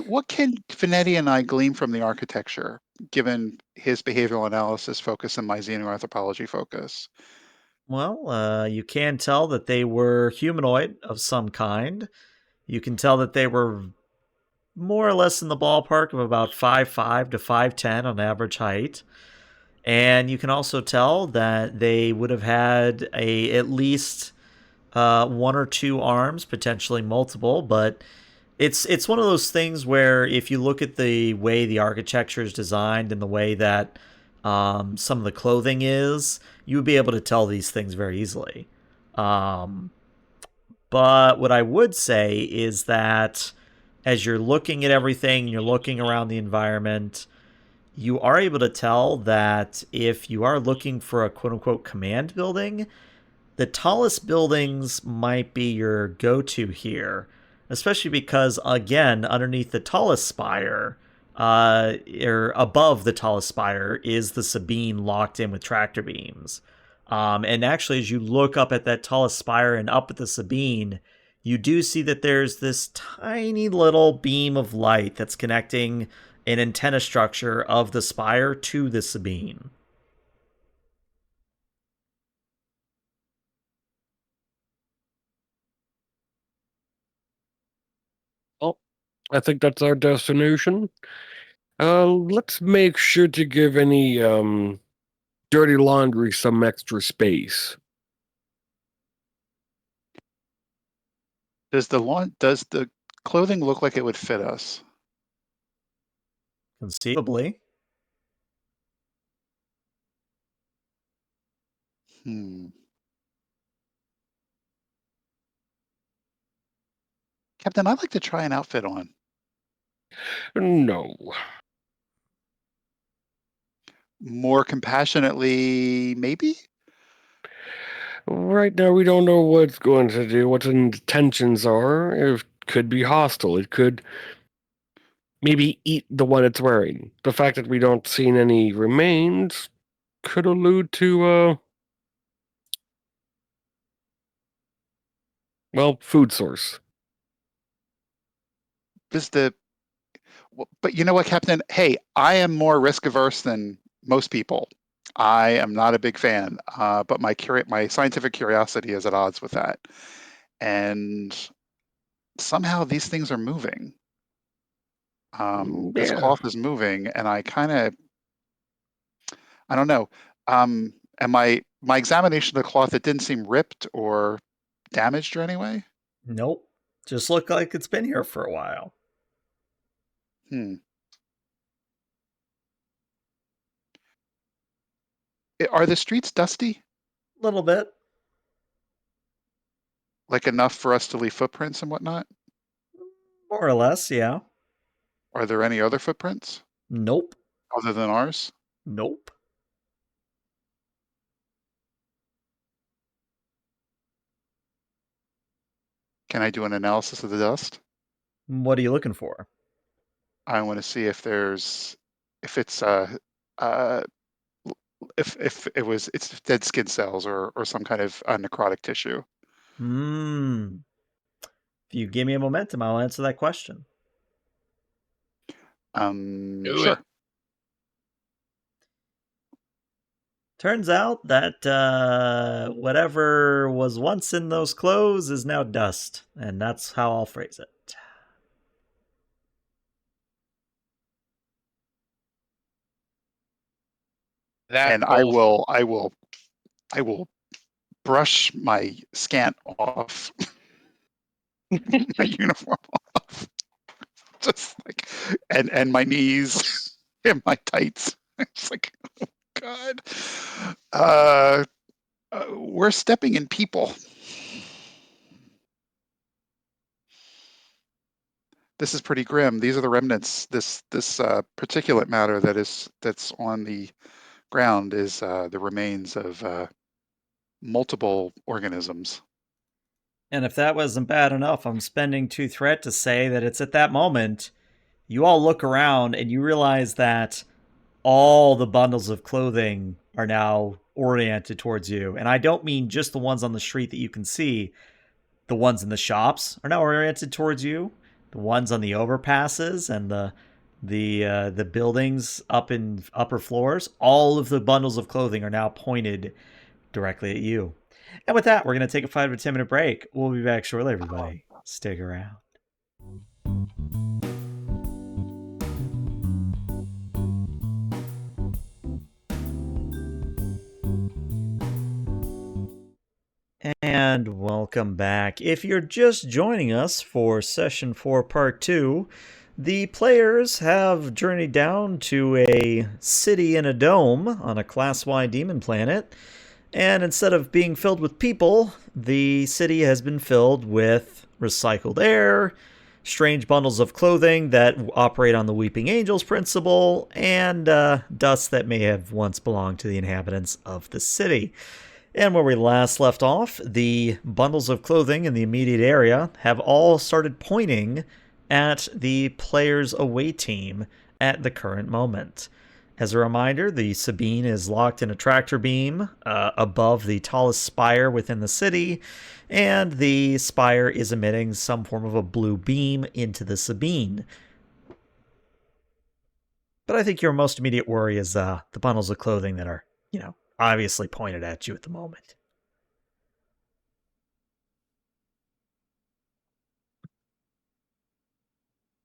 What can Finetti and I glean from the architecture, given his behavioral analysis focus and my xenoanthropology focus? Well, you can tell that they were humanoid of some kind. You can tell that they were more or less in the ballpark of about 5'5" to 5'10" on average height. And you can also tell that they would have had at least one or two arms, potentially multiple, but it's one of those things where if you look at the way the architecture is designed and the way that some of the clothing is, you would be able to tell these things very easily. But what I would say is that as you're looking at everything, you're looking around the environment, you are able to tell that if you are looking for a quote-unquote command building, the tallest buildings might be your go-to here, especially because, again, underneath the tallest spire, or above the tallest spire, is the Sabine locked in with tractor beams. And actually, as you look up at that tallest spire and up at the Sabine, you do see that there's this tiny little beam of light that's connecting an antenna structure of the spire to the Sabine. Well, I think that's our destination. Let's make sure to give any dirty laundry some extra space. Does the clothing look like it would fit us? Conceivably. Captain, I'd like to try an outfit on. No. More compassionately, maybe? Right now, we don't know what's going to do, what the intentions are. It could be hostile. It could maybe eat the one it's wearing. The fact that we don't see any remains could allude to, well, food source. But you know what, Captain? Hey, I am more risk averse than most people. I am not a big fan, but my scientific curiosity is at odds with that. And somehow these things are moving. This Yeah. cloth is moving, and I don't know. And my examination of the cloth, it didn't seem ripped or damaged or anyway. Nope. Just look like it's been here for a while. Are the streets dusty? A little bit. Like enough for us to leave footprints and whatnot? More or less, yeah. Are there any other footprints Nope. other than ours? Nope. Can I do an analysis of the dust? What are you looking for? I want to see if it's it's dead skin cells or some kind of necrotic tissue. If you give me a momentum, I'll answer that question. Sure. Turns out that whatever was once in those clothes is now dust, and that's how I'll phrase it. And I will brush my scant off, my uniform off, just like, and my knees and my tights. It's like, oh God, we're stepping in people. This is pretty grim. These are the remnants. This particulate matter that's on the ground is the remains of multiple organisms. And if that wasn't bad enough, I'm spending 2 threat to say that it's at that moment you all look around and you realize that all the bundles of clothing are now oriented towards you. And I don't mean just the ones on the street that you can see. The ones in the shops are now oriented towards you. The ones on the overpasses and the buildings up in upper floors, all of the bundles of clothing are now pointed directly at you. And with that, we're going to take a 5 to 10 minute break. We'll be back shortly, everybody. Stick around. And welcome back. If you're just joining us for Session 4, Part 2, the players have journeyed down to a city in a dome on a Class Y demon planet, And instead of being filled with people, the city has been filled with recycled air, strange bundles of clothing that operate on the Weeping Angels principle, and dust that may have once belonged to the inhabitants of the city. And where we last left off, the bundles of clothing in the immediate area have all started pointing at the player's away team at the current moment. As a reminder, the Sabine is locked in a tractor beam above the tallest spire within the city, and the spire is emitting some form of a blue beam into the Sabine. But I think your most immediate worry is the bundles of clothing that are, obviously pointed at you at the moment.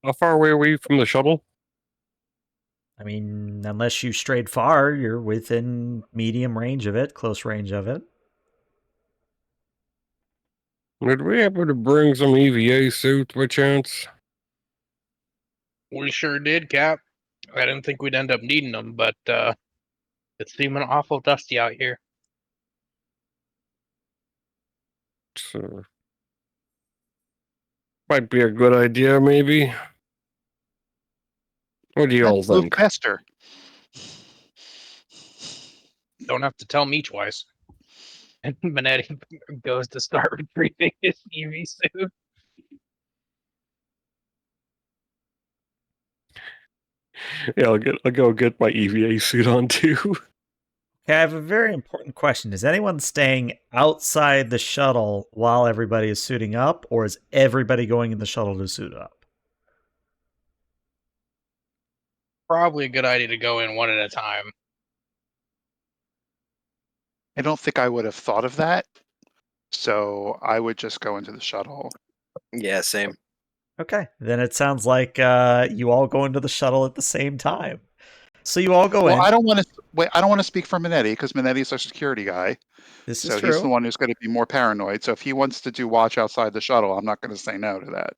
How far away are we from the shuttle? I mean, unless you strayed far, you're within medium range of it, close range of it. Did we happen to bring some EVA suits by chance? We sure did, Cap. I didn't think we'd end up needing them, but it's seeming awful dusty out here. So, might be a good idea, maybe. What do you all Let's move think? faster. Don't have to tell me twice. And Manetti goes to start retrieving his UV suit. Yeah, I'll go get my EVA suit on too. Okay, I have a very important question. Is anyone staying outside the shuttle while everybody is suiting up, or is everybody going in the shuttle to suit up? Probably a good idea to go in one at a time. I don't think I would have thought of that. So I would just go into the shuttle. Yeah, same. Okay, then it sounds like you all go into the shuttle at the same time. So you all go Well, in. I don't want to wait. I don't want to speak for Minetti because Minetti's our security guy. This is So true. he's the one who's going to be more paranoid. So if he wants to do watch outside the shuttle, I'm not going to say no to that.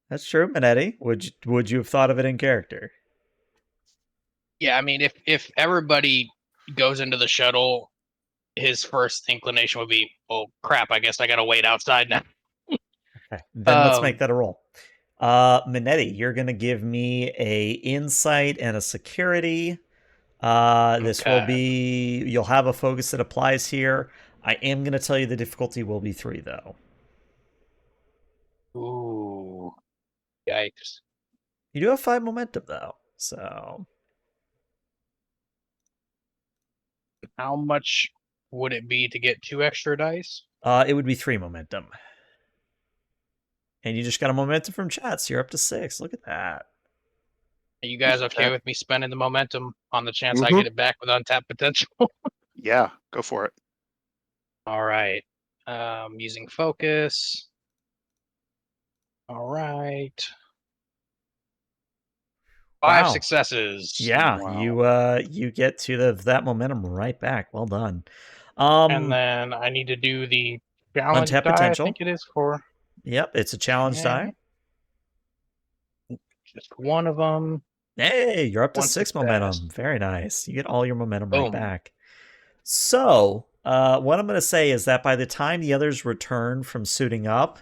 That's true, Minetti. Would you have thought of it in character? Yeah, I mean, if everybody goes into the shuttle, his first inclination would be, "Oh crap! I guess I gotta wait outside now." Okay, then let's make that a roll. Minetti, you're gonna give me a insight and a security. This will be, you'll have a focus that applies here. I am gonna tell you the difficulty will be 3 though. Ooh, yikes! You do have 5 momentum though, so How much would it be to get 2 extra dice? it would be 3 momentum. And you just got a momentum from chat, so you're up to 6. Look at that. Are you guys okay with me spending the momentum on the chance I Mhm. get it back with untapped potential? Yeah, go for it. All right. Using focus. All right. 5 Wow. successes. Yeah, Wow. you get to that momentum right back. Well done. And then I need to do the challenge Untapped die, I potential. think it is for. Yep, it's a challenge die. Just one of them. Hey, you're up to 1 6 success. momentum. Very nice. You get all your momentum right Boom. back. So, what I'm going to say is that by the time the others return from suiting up,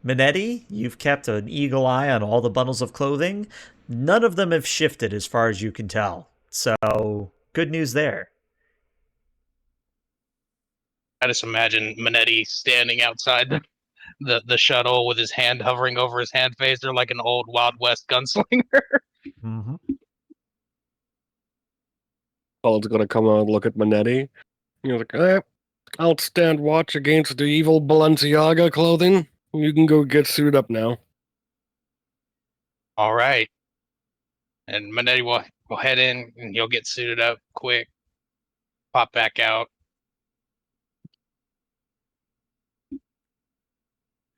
Minetti, you've kept an eagle eye on all the bundles of clothing. None of them have shifted as far as you can tell. So, good news there. I just imagine Manetti standing outside the shuttle with his hand hovering over his hand phaser like an old Wild West gunslinger. Mm-hmm. Colin's gonna come out and look at Manetti. He's like, I'll stand watch against the evil Balenciaga clothing. You can go get suited up now. All right. And Manetti will head in and he'll get suited up quick, pop back out.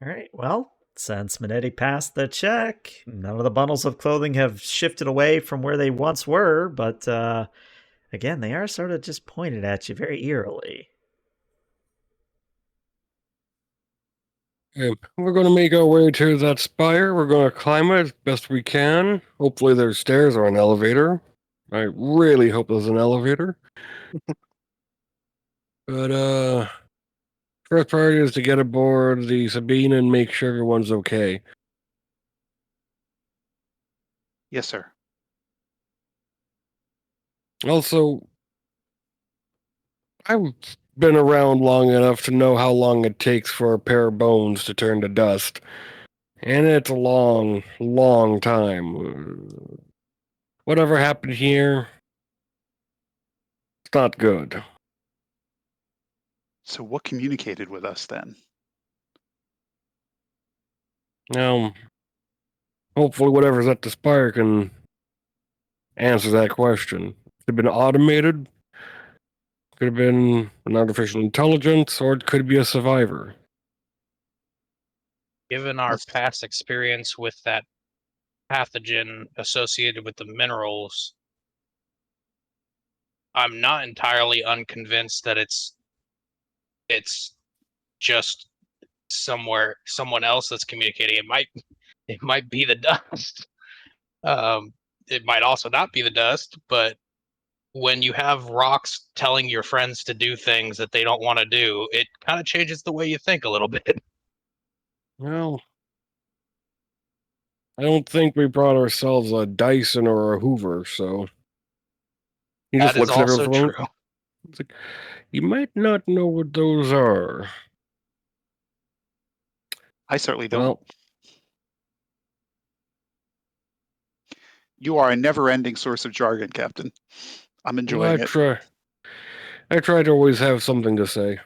All right, well, since Minetti passed the check, none of the bundles of clothing have shifted away from where they once were, but again, they are sort of just pointed at you very eerily. We're going to make our way to that spire. We're going to climb it as best we can. Hopefully there's stairs or an elevator. I really hope there's an elevator. But first priority is to get aboard the Sabine and make sure everyone's okay. Yes, sir. Also, I've been around long enough to know how long it takes for a pair of bones to turn to dust. And it's a long, long time. Whatever happened here, it's not good. So what communicated with us then? Now, hopefully whatever's at the spire can answer that question. Could have been automated, could have been an artificial intelligence, or it could be a survivor. Given our Let's- past experience with that pathogen associated with the minerals, I'm not entirely unconvinced that it's just someone else that's communicating. It might be the dust. It might also not be the dust, but when you have rocks telling your friends to do things that they don't want to do, it kind of changes the way you think a little bit. Well, I don't think we brought ourselves a Dyson or a Hoover, so he just That is looks at also everyone. true. It's like, you might not know what those are. I certainly don't. Well, You are a never-ending source of jargon, Captain. I'm enjoying it. I try to always have something to say.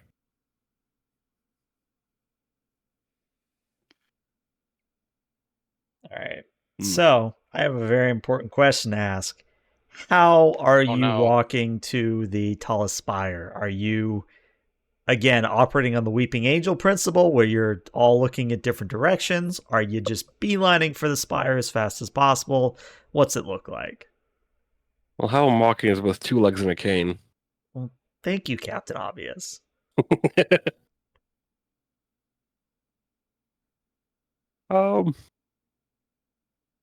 All right. Hmm. So I have a very important question to ask. How are Oh, you no. walking to the tallest spire? Are you, again, operating on the Weeping Angel principle where you're all looking at different directions? Are you just beelining for the spire as fast as possible? What's it look like? Well, how I'm walking is with 2 legs and a cane. Well, thank you, Captain Obvious. um,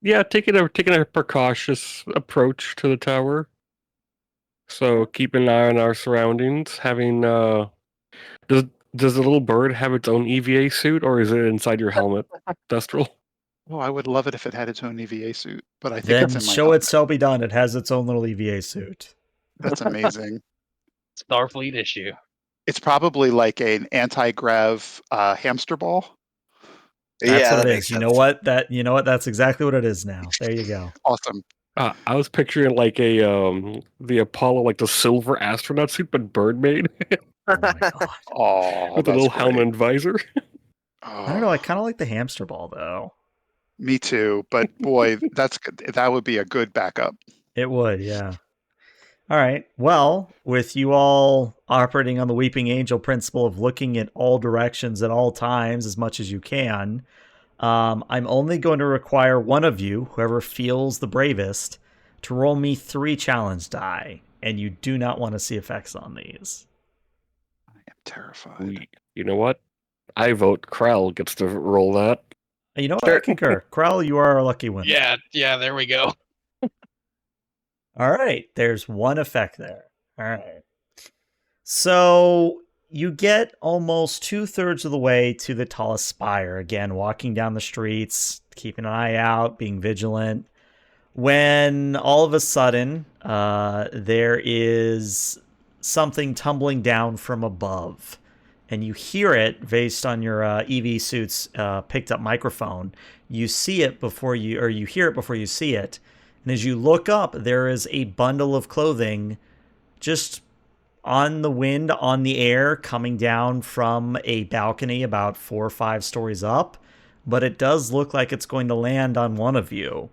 yeah, taking a precautious approach to the tower. So keep an eye on our surroundings. Having does the little bird have its own EVA suit, or is it inside your helmet, Destral? Oh, I would love it if it had its own EVA suit, but I think it's Then in my show helmet. it shall be done. It has its own little EVA suit. That's amazing. Starfleet issue. It's probably like an anti-grav hamster ball. That's Yeah, what that it makes is. You sense. know what? That's exactly what it is now. There you go. Awesome. I was picturing like the Apollo, like the silver astronaut suit, but bird made Oh my god. Oh, with a that's little great. helmet and visor. I don't know. I Oh, kind of like the hamster ball though. me too. But boy, that would be a good backup. It would, yeah. All right. Well, with you all operating on the Weeping Angel principle of looking at all directions at all times as much as you can, I'm only going to require one of you, whoever feels the bravest, to roll me 3 challenge die, and you do not want to see effects on these. I am terrified. You know what? I vote Krell gets to roll that. You know what? Sure. I concur. Krell, you are our lucky winner. Yeah, there we go. All right. There's one effect there. All right. So you get almost 2/3 of the way to the tallest spire. Again, walking down the streets, keeping an eye out, being vigilant. When all of a sudden, there is something tumbling down from above. And you hear it based on your EV suit's picked up microphone. You see it before you, or you hear it before you see it. And as you look up, there is a bundle of clothing just on the wind, on the air, coming down from a balcony about 4 or 5 stories up. But it does look like it's going to land on one of you.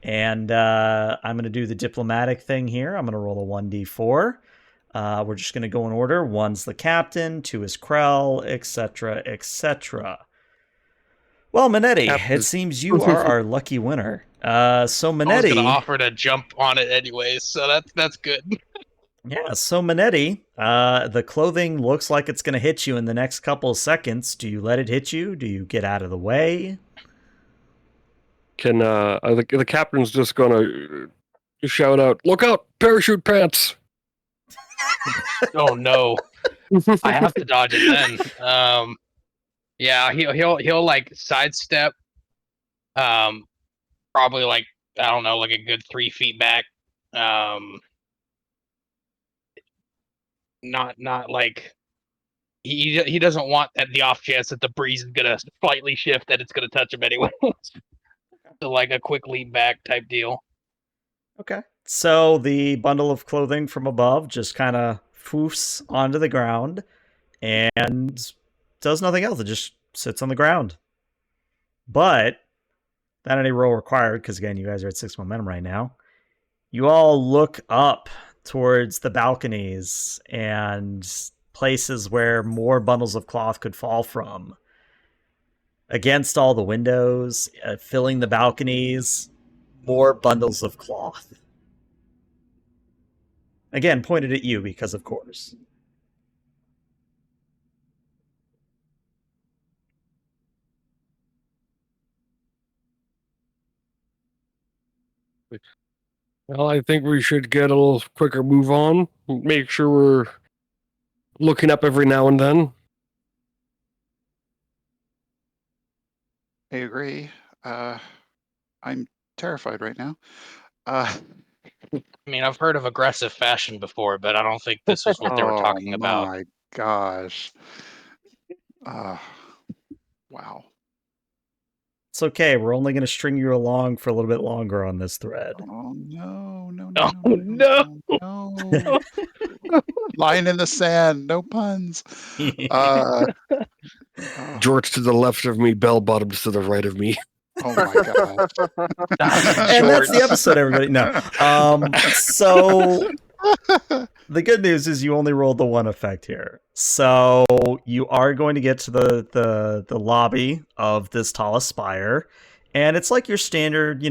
And I'm going to do the diplomatic thing here. I'm going to roll a 1d4. We're just going to go in order. 1's the captain, 2 is Krell, etc., etc. Well, Minetti, Captain. it seems you are our lucky winner. So I was Minetti, gonna offer to jump on it anyways, so that's good. yeah. So Minetti, the clothing looks like it's going to hit you in the next couple of seconds. Do you let it hit you? Do you get out of the way? Can the captain's just gonna shout out, "Look out, parachute pants!" Oh no. I have to dodge it then. Yeah, he'll like sidestep. Probably like I don't know, like a good 3 feet back. Not like he doesn't want at the off chance that the breeze is gonna slightly shift that it's gonna touch him anyway. So like a quick lean back type deal. Okay. So the bundle of clothing from above just kind of foofs onto the ground and does nothing else. It just sits on the ground. But not any roll required because, again, you guys are at 6 momentum right now. You all look up towards the balconies and places where more bundles of cloth could fall from. Against all the windows, filling the balconies, more bundles of cloth. Again, pointed at you because, of course. Well, I think we should get a little quicker move on. Make sure we're looking up every now and then. I agree. I'm terrified right now. Uh, I mean, I've heard of aggressive fashion before, but I don't think this was what they were talking about. Oh my gosh. Wow. It's okay. We're only going to string you along for a little bit longer on this thread. Oh no, no, Oh, no, no, no. Line in the sand, no puns. Oh George to the left of me, bell bottoms to the right of me. my god. And that's the episode, everybody. No. So the good news is you only rolled the one effect here. So you are going to get to the lobby of this tallest spire, and it's like your standard,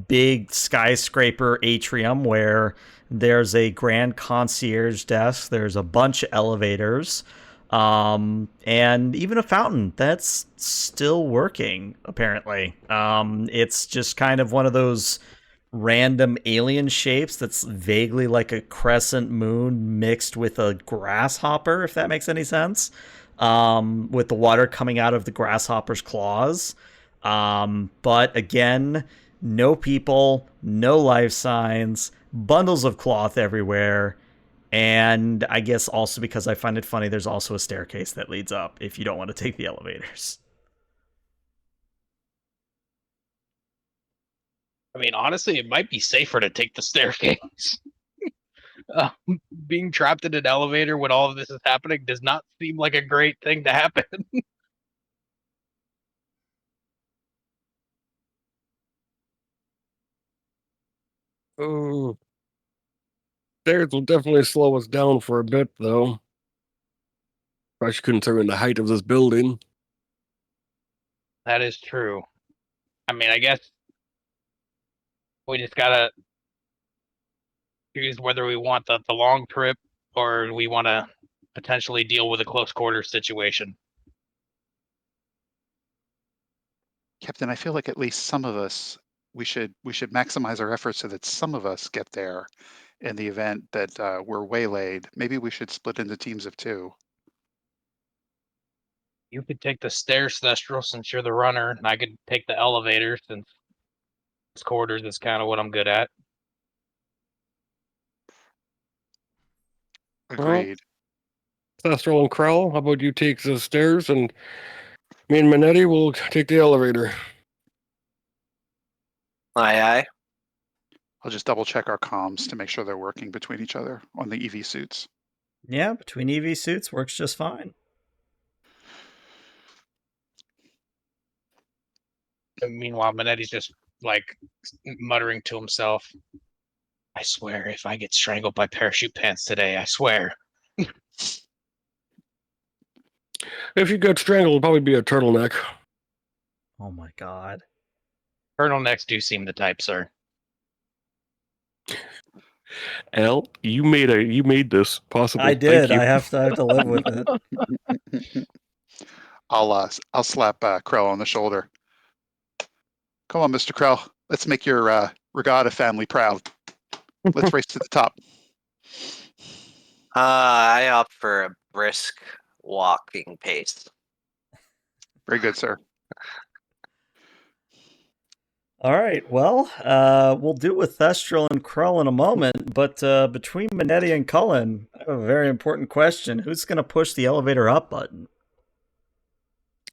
big skyscraper atrium where there's a grand concierge desk, there's a bunch of elevators, and even a fountain that's still working, apparently. It's just kind of one of those random alien shapes that's vaguely like a crescent moon mixed with a grasshopper, if that makes any sense. With the water coming out of the grasshopper's claws. But again, no people, no life signs, bundles of cloth everywhere. And I guess also because I find it funny, there's also a staircase that leads up if you don't want to take the elevators. I mean, honestly, it might be safer to take the staircase. Uh, Being trapped in an elevator when all of this is happening does not seem like a great thing to happen. Oh, stairs will definitely slow us down for a bit, though. Especially considering the height of this building. That is true. I mean, I guess we just gotta choose whether we want the long trip or we want to potentially deal with a close quarters situation. Captain, I feel like at least some of us we should maximize our efforts so that some of us get there in the event that we're waylaid. Maybe we should split into teams of 2. You could take the stairs, Thestral, since you're the runner, and I could take the elevator since quarters is kind of what I'm good at. Agreed. Thestral and Krell, how about you take the stairs and me and Manetti will take the elevator. Aye, aye. I'll just double check our comms to make sure they're working between each other on the EV suits. Yeah, between EV suits works just fine. And meanwhile, Manetti's just like muttering to himself, I swear, if I get strangled by parachute pants today, I swear. If you get strangled, it'll probably be a turtleneck. Oh my god. Turtlenecks do seem the type, sir. Al, you made this possible. I did. Thank you. I have to live with it. I'll slap Krell on the shoulder. Come on, Mr. Krell. Let's make your regatta family proud. Let's race to the top. I opt for a brisk walking pace. Very good, sir. All right, well, we'll do with Thestral and Krull in a moment, but between Minetti and Cullen, I have a very important question. Who's going to push the elevator up button?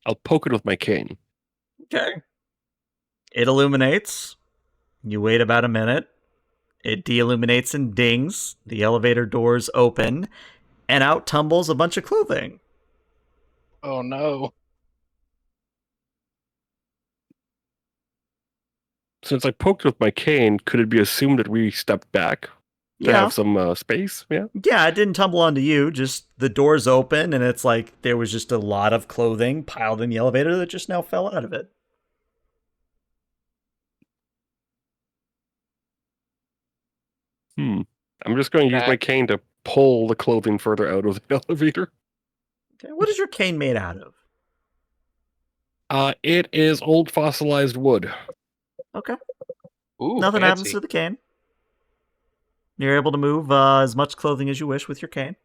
I'll poke it with my cane. Okay. It illuminates. You wait about a minute. It de-illuminates and dings. The elevator doors open, and out tumbles a bunch of clothing. Oh no. Since I poked with my cane, could it be assumed that we stepped back to Yeah. have some space? Yeah. Yeah, it didn't tumble onto you. Just the doors open, and it's like there was just a lot of clothing piled in the elevator that just now fell out of it. I'm just going to use Okay. my cane to pull the clothing further out of the elevator. Okay, what is your cane made out of? It is old fossilized wood. Okay. Ooh, Nothing happens fancy. to the cane. You're able to move as much clothing as you wish with your cane.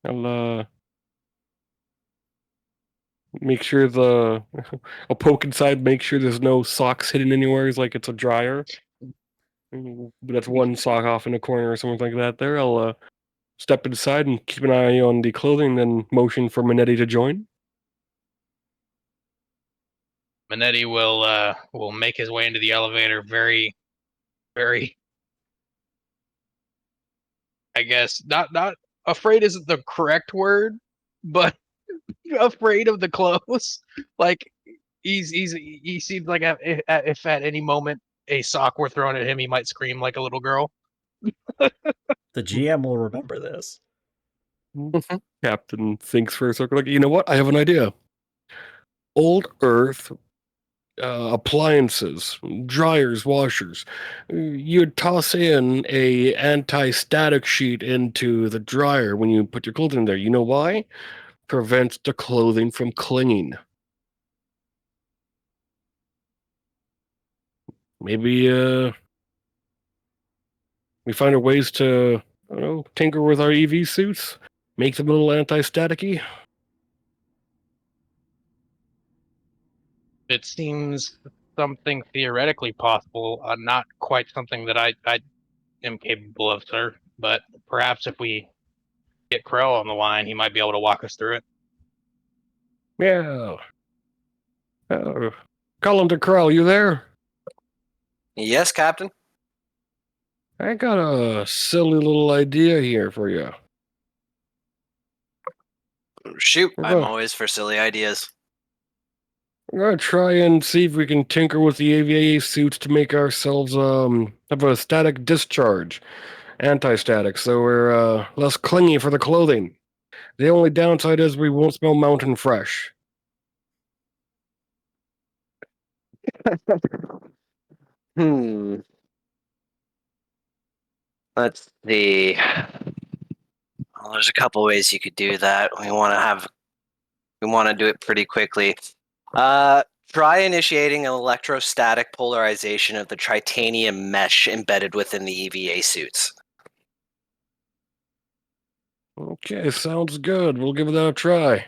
I'll make sure I'll poke inside, make sure there's no socks hidden anywhere, like it's a dryer. But that's one sock off in a corner or something like that. There, I'll step inside and keep an eye on the clothing, then motion for Minetti to join. Minetti will make his way into the elevator very, very. I guess not afraid isn't the correct word, but afraid of the clothes. Like he seems like if at any moment a sock were thrown at him, he might scream like a little girl. The GM will remember this. Captain thinks for a second, like, you know what? I have an idea. Old Earth appliances, dryers, washers. You'd toss in a anti-static sheet into the dryer when you put your clothing in there. You know why? Prevents the clothing from clinging. Maybe we find our ways to, I don't know, tinker with our EV suits, make them a little anti-staticky. It seems something theoretically possible, not quite something that I am capable of, sir. But perhaps if we get Crow on the line, he might be able to walk us through it. Yeah. Colin de Krell, you there? Yes, Captain. I got a silly little idea here for you. Shoot, We're I'm gonna- always for silly ideas. We're gonna try and see if we can tinker with the AVA suits to make ourselves have a static discharge, anti-static, so we're less clingy for the clothing. The only downside is we won't smell mountain fresh. Hmm. Let's see. Well, there's a couple ways you could do that. We want to do it pretty quickly. Try initiating an electrostatic polarization of the titanium mesh embedded within the EVA suits. Okay, sounds good. We'll give that a try.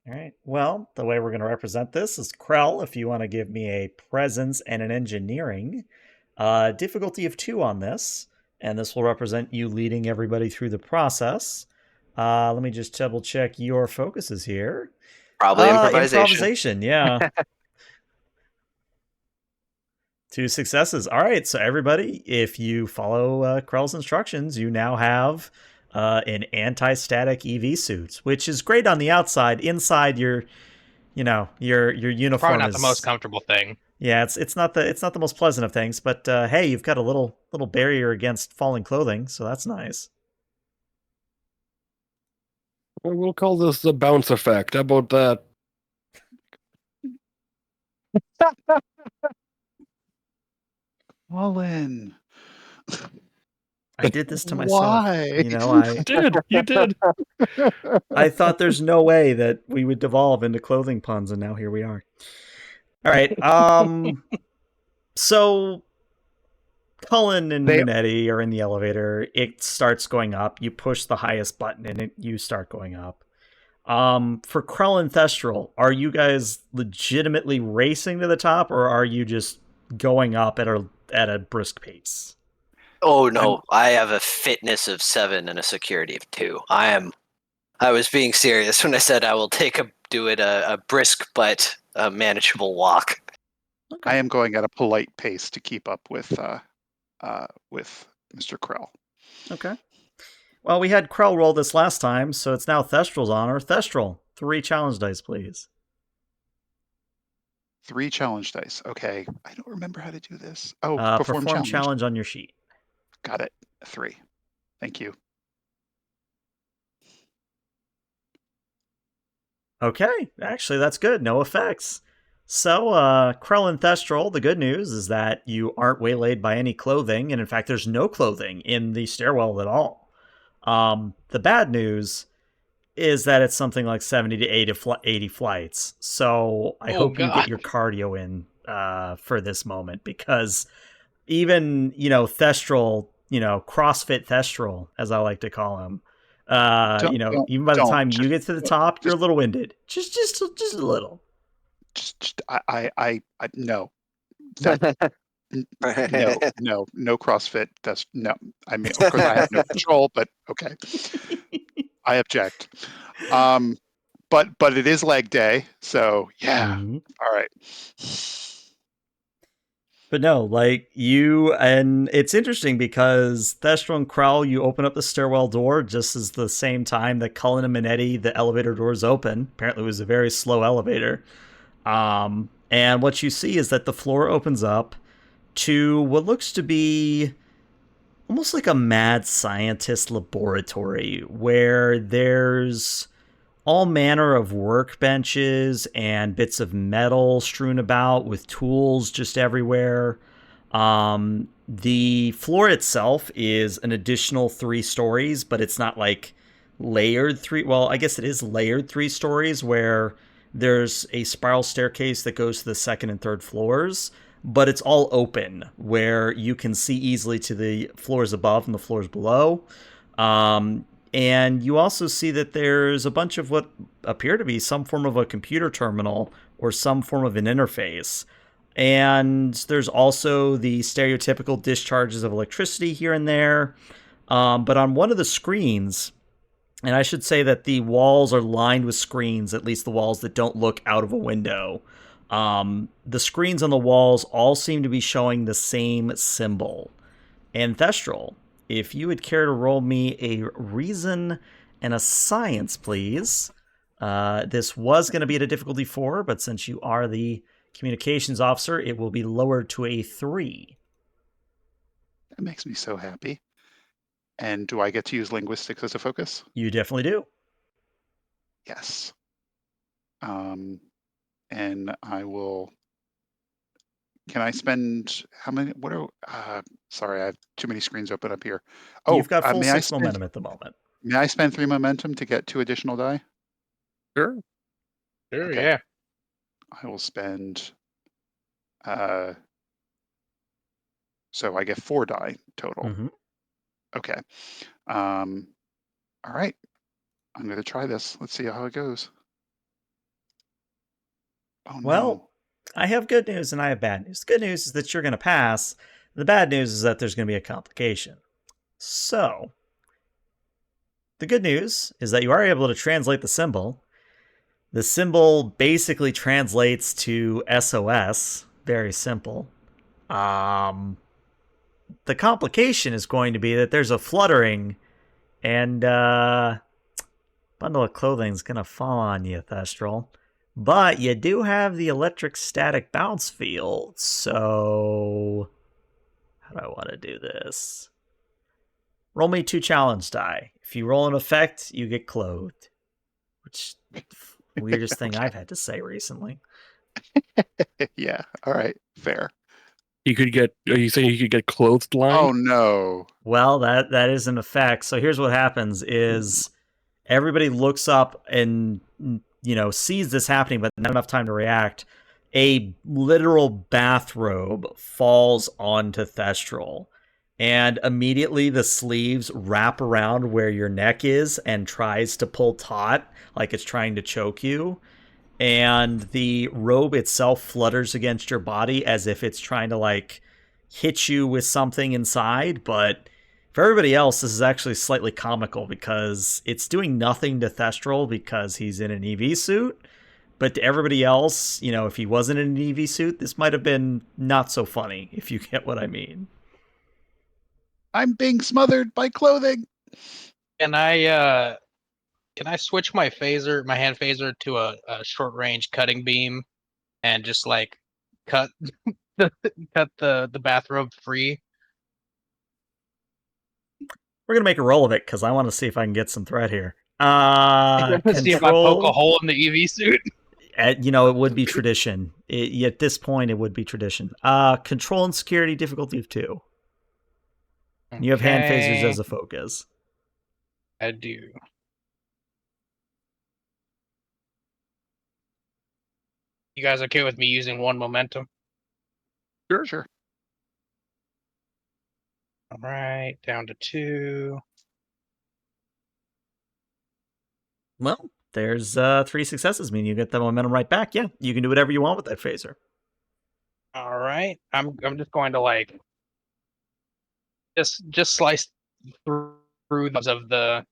All right. Well, the way we're going to represent this is Krell, if you want to give me a presence and an engineering. Difficulty of 2 on this, and this will represent you leading everybody through the process. Let me just double check your focuses here. Probably improvisation. Improvisation, yeah. 2 successes. All right, so everybody, if you follow Krell's instructions, you now have an anti-static EV suit, which is great on the outside. Inside, your uniform Probably not is the most comfortable thing. Yeah, it's not the most pleasant of things, but hey, you've got a little barrier against falling clothing, so that's nice. We'll call this the bounce effect. How about that? Colin, I did this to myself. why? You did. I thought there's no way that we would devolve into clothing puns, and now here we are. All right. So Cullen and They- Minetti are in the elevator. It starts going up. You push the highest button and you start going up. For Krell and Thestral, are you guys legitimately racing to the top, or are you just going up at a brisk pace? Oh no, I have a fitness of 7 and a security of 2. I was being serious when I said I will do it a brisk but manageable walk. Okay. I am going at a polite pace to keep up with Mr. Krell. Okay. Well, we had Krell roll this last time, so it's now Thestral's honor. Thestral, 3 challenge dice, please. 3 challenge dice. Okay. I don't remember how to do this. Oh, Perform challenge on your sheet. Got it. 3. Thank you. Okay, actually, that's good. No effects. So, Krell and Thestral, the good news is that you aren't waylaid by any clothing, and in fact, there's no clothing in the stairwell at all. The bad news is that it's something like 70 to 80 flights. So I hope you get your cardio in for this moment, because even, Thestral, CrossFit Thestral, as I like to call him, even by the time you get to the top, you're a little winded. Just a little. I no. That, no CrossFit. That's no. I mean, of course, I have no control, but okay. I object. But it is leg day, so yeah. Mm-hmm. All right. But no, and it's interesting because Thestral and Krell, you open up the stairwell door just as the same time that Cullen and Minetti, the elevator doors open. Apparently it was a very slow elevator. And what you see is that the floor opens up to what looks to be almost like a mad scientist laboratory, where there's all manner of workbenches and bits of metal strewn about with tools just everywhere. The floor itself is an additional 3 stories, but it's not like layered 3. Well, I guess it is layered 3 stories, where there's a spiral staircase that goes to the 2nd and 3rd floors, but it's all open, where you can see easily to the floors above and the floors below. And you also see that there's a bunch of what appear to be some form of a computer terminal or some form of an interface. And there's also the stereotypical discharges of electricity here and there. But on one of the screens, and I should say that the walls are lined with screens, at least the walls that don't look out of a window. The screens on the walls all seem to be showing the same symbol. And Thestral, if you would care to roll me a reason and a science, please. This was going to be at a difficulty 4, but since you are the communications officer, it will be lowered to a 3. That makes me so happy. And do I get to use linguistics as a focus? You definitely do. Yes. And I will. Can I spend how many? What are? Sorry, I have too many screens open up here. Oh, You've got full may 6 momentum at the moment. May I spend 3 momentum to get 2 additional die? Sure. Sure, Okay. yeah. I will spend. So I get 4 die total. Mm-hmm. Okay. All right. I'm going to try this. Let's see how it goes. Oh, Well, no. I have good news and I have bad news. The good news is that you're going to pass. The bad news is that there's going to be a complication. So, the good news is that you are able to translate the symbol. The symbol basically translates to SOS. Very simple. The complication is going to be that there's a fluttering, and bundle of clothing is going to fall on you, Thestral. But you do have the electric static bounce field, so how do I want to do this? Roll me 2 challenge die. If you roll an effect, you get clothed. Which, weirdest thing I've had to say recently. Yeah. All right. Fair. You could get. Are you saying you could get clothed line? Oh, no. Well, that is an effect. So here's what happens is everybody looks up and sees this happening, but not enough time to react. a literal bathrobe falls onto Thestral. And immediately the sleeves wrap around where your neck is and tries to pull taut, like it's trying to choke you. And the robe itself flutters against your body as if it's trying to like hit you with something inside. But for everybody else, this is actually slightly comical because it's doing nothing to Thestral because he's in an EV suit. But to everybody else, you know, if he wasn't in an EV suit, this might have been not so funny, if you get what I mean. I'm being smothered by clothing. Can I switch my hand phaser to a short range cutting beam, and just like cut the bathrobe free? We're gonna make a roll of it because I want to see if I can get some threat here. See if I poke a Control. hole in the EV suit. You know, it would be tradition. At this point, it would be tradition. Control and security difficulty of 2. You have hand phasers as a focus. I do. You guys okay with me using 1 momentum? Sure. All right, down to 2. Well, there's 3 successes, meaning you get the momentum right back. Yeah, you can do whatever you want with that phaser. All right, I'm just going to like just slice through of the,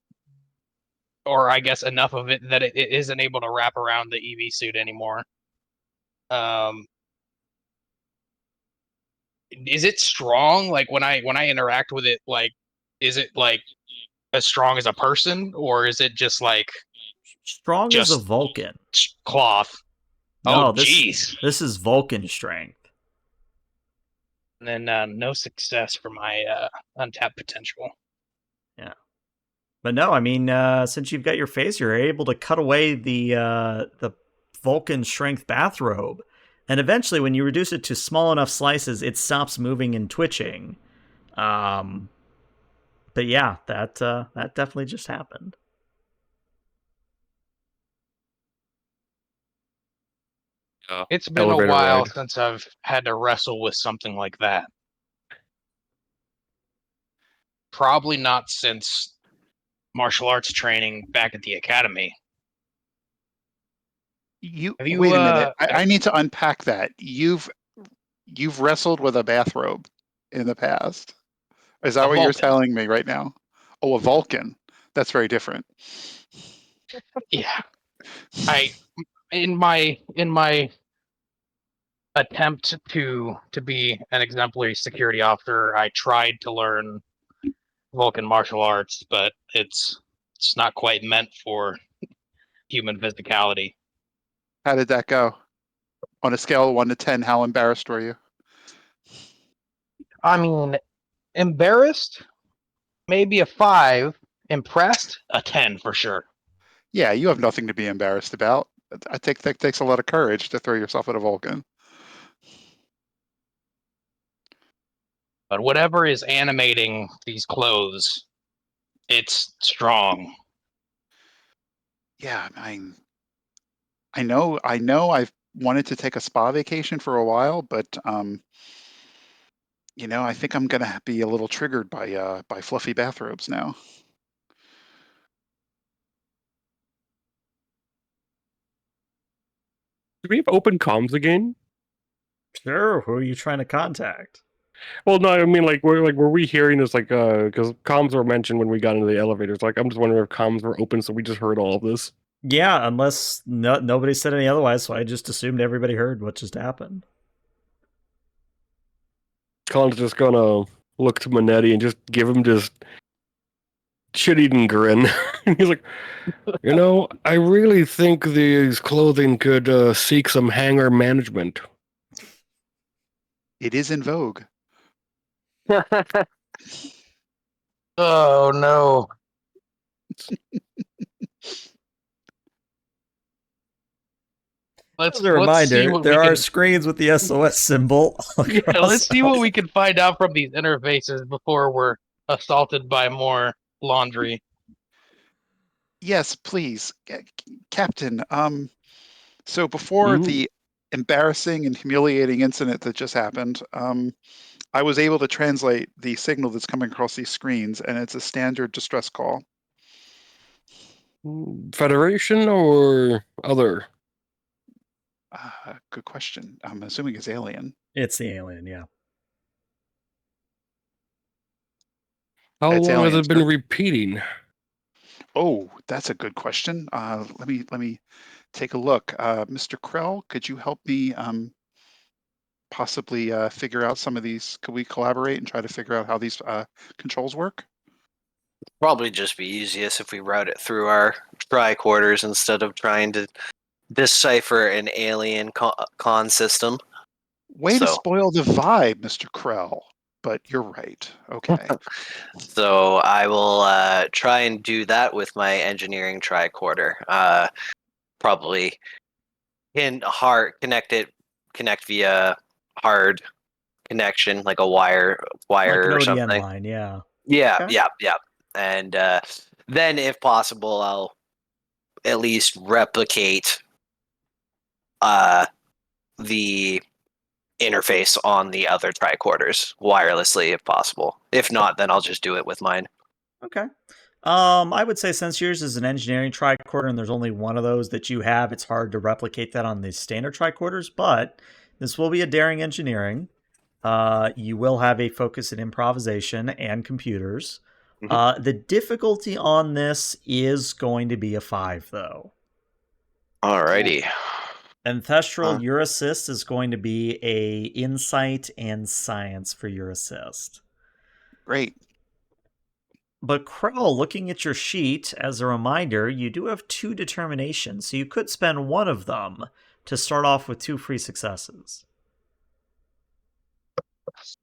or I guess enough of it that it isn't able to wrap around the EV suit anymore. Is it strong? Like when I interact with it, like is it like as strong as a person, or is it just like Strong as a just Vulcan. cloth? No, Oh, jeez. this is Vulcan strength. And then no success for my untapped potential. Yeah. But no, I mean, since you've got your phaser, you're able to cut away the Vulcan strength bathrobe. And eventually, when you reduce it to small enough slices, it stops moving and twitching. But yeah, that definitely just happened. It's been a Elevator while ride. since I've had to wrestle with something like that. Probably not since martial arts training back at the academy. Have you Wait a minute. I need to unpack that. You've wrestled with a bathrobe in the past. Is that A what you're Vulcan. telling me right now? Oh, a Vulcan. That's very different. Yeah. In my attempt to be an exemplary security officer, I tried to learn Vulcan martial arts, but it's not quite meant for human physicality. How did that go? On a scale of 1 to 10, how embarrassed were you? I mean, embarrassed, maybe a 5. Impressed, a 10 for sure. Yeah, you have nothing to be embarrassed about. I think that takes a lot of courage to throw yourself at a Vulcan. But whatever is animating these clothes, it's strong. Yeah, I know I've wanted to take a spa vacation for a while, but I think I'm gonna be a little triggered by fluffy bathrobes now. Do we have open comms again? Sure. Who are you trying to contact? Well, no, I mean, were we hearing this, like, because comms were mentioned when we got into the elevators. Like, I'm just wondering if comms were open, so we just heard all of this. Yeah, unless nobody said any otherwise, so I just assumed everybody heard what just happened. Colin's just gonna look to Manetti and just give him just shit-eating grin. He's like, I really think these clothing could seek some hanger management. It is in vogue. Oh no. As a reminder, there are screens with the SOS symbol. Yeah, let's see what we can find out from these interfaces before we're assaulted by more laundry. Yes, please, Captain. So before the embarrassing and humiliating incident that just happened. I was able to translate the signal that's coming across these screens, and it's a standard distress call. Federation or other? Good question. I'm assuming it's alien. It's the alien, yeah. How It's long has alien, it been sir. repeating? Oh, that's a good question. Let me take a look. Mr. Krell, could you help me possibly figure out some of these? Could we collaborate and try to figure out how these controls work? Probably just be easiest if we route it through our tricorders instead of trying to decipher an alien con system. Way to So- spoil the vibe, Mr. Krell. But you're right. Okay. So I will try and do that with my engineering tricorder. Probably connect via hard connection, like a wire Like an or ODN something. line, yeah. Yeah, Okay. yeah. And then, if possible, I'll at least replicate the interface on the other tricorders wirelessly, if possible. If not, then I'll just do it with mine. Okay. I would say since yours is an engineering tricorder and there's only one of those that you have, it's hard to replicate that on the standard tricorders, but this will be a daring engineering. You will have a focus in improvisation and computers. The difficulty on this is going to be a 5, though. Alrighty. And Thestral, your assist is going to be a insight and science for your assist. Great. But Krell, looking at your sheet, as a reminder, you do have 2 determinations, so you could spend one of them to start off with 2 free successes.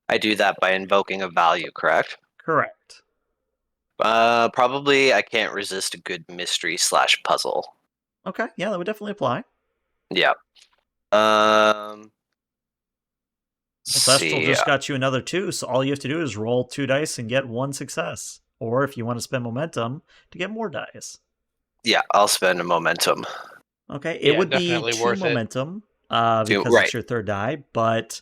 I do that by invoking a value, correct? Correct. Probably I can't resist a good mystery / puzzle. Okay, yeah, that would definitely apply. Yeah. Thestral just got you another 2, so all you have to do is roll 2 dice and get 1 success. Or if you want to spend momentum, to get more dice. Yeah, I'll spend a momentum. Okay, it Yeah, would be definitely 2 worth it. momentum because right. it's your 3rd die, but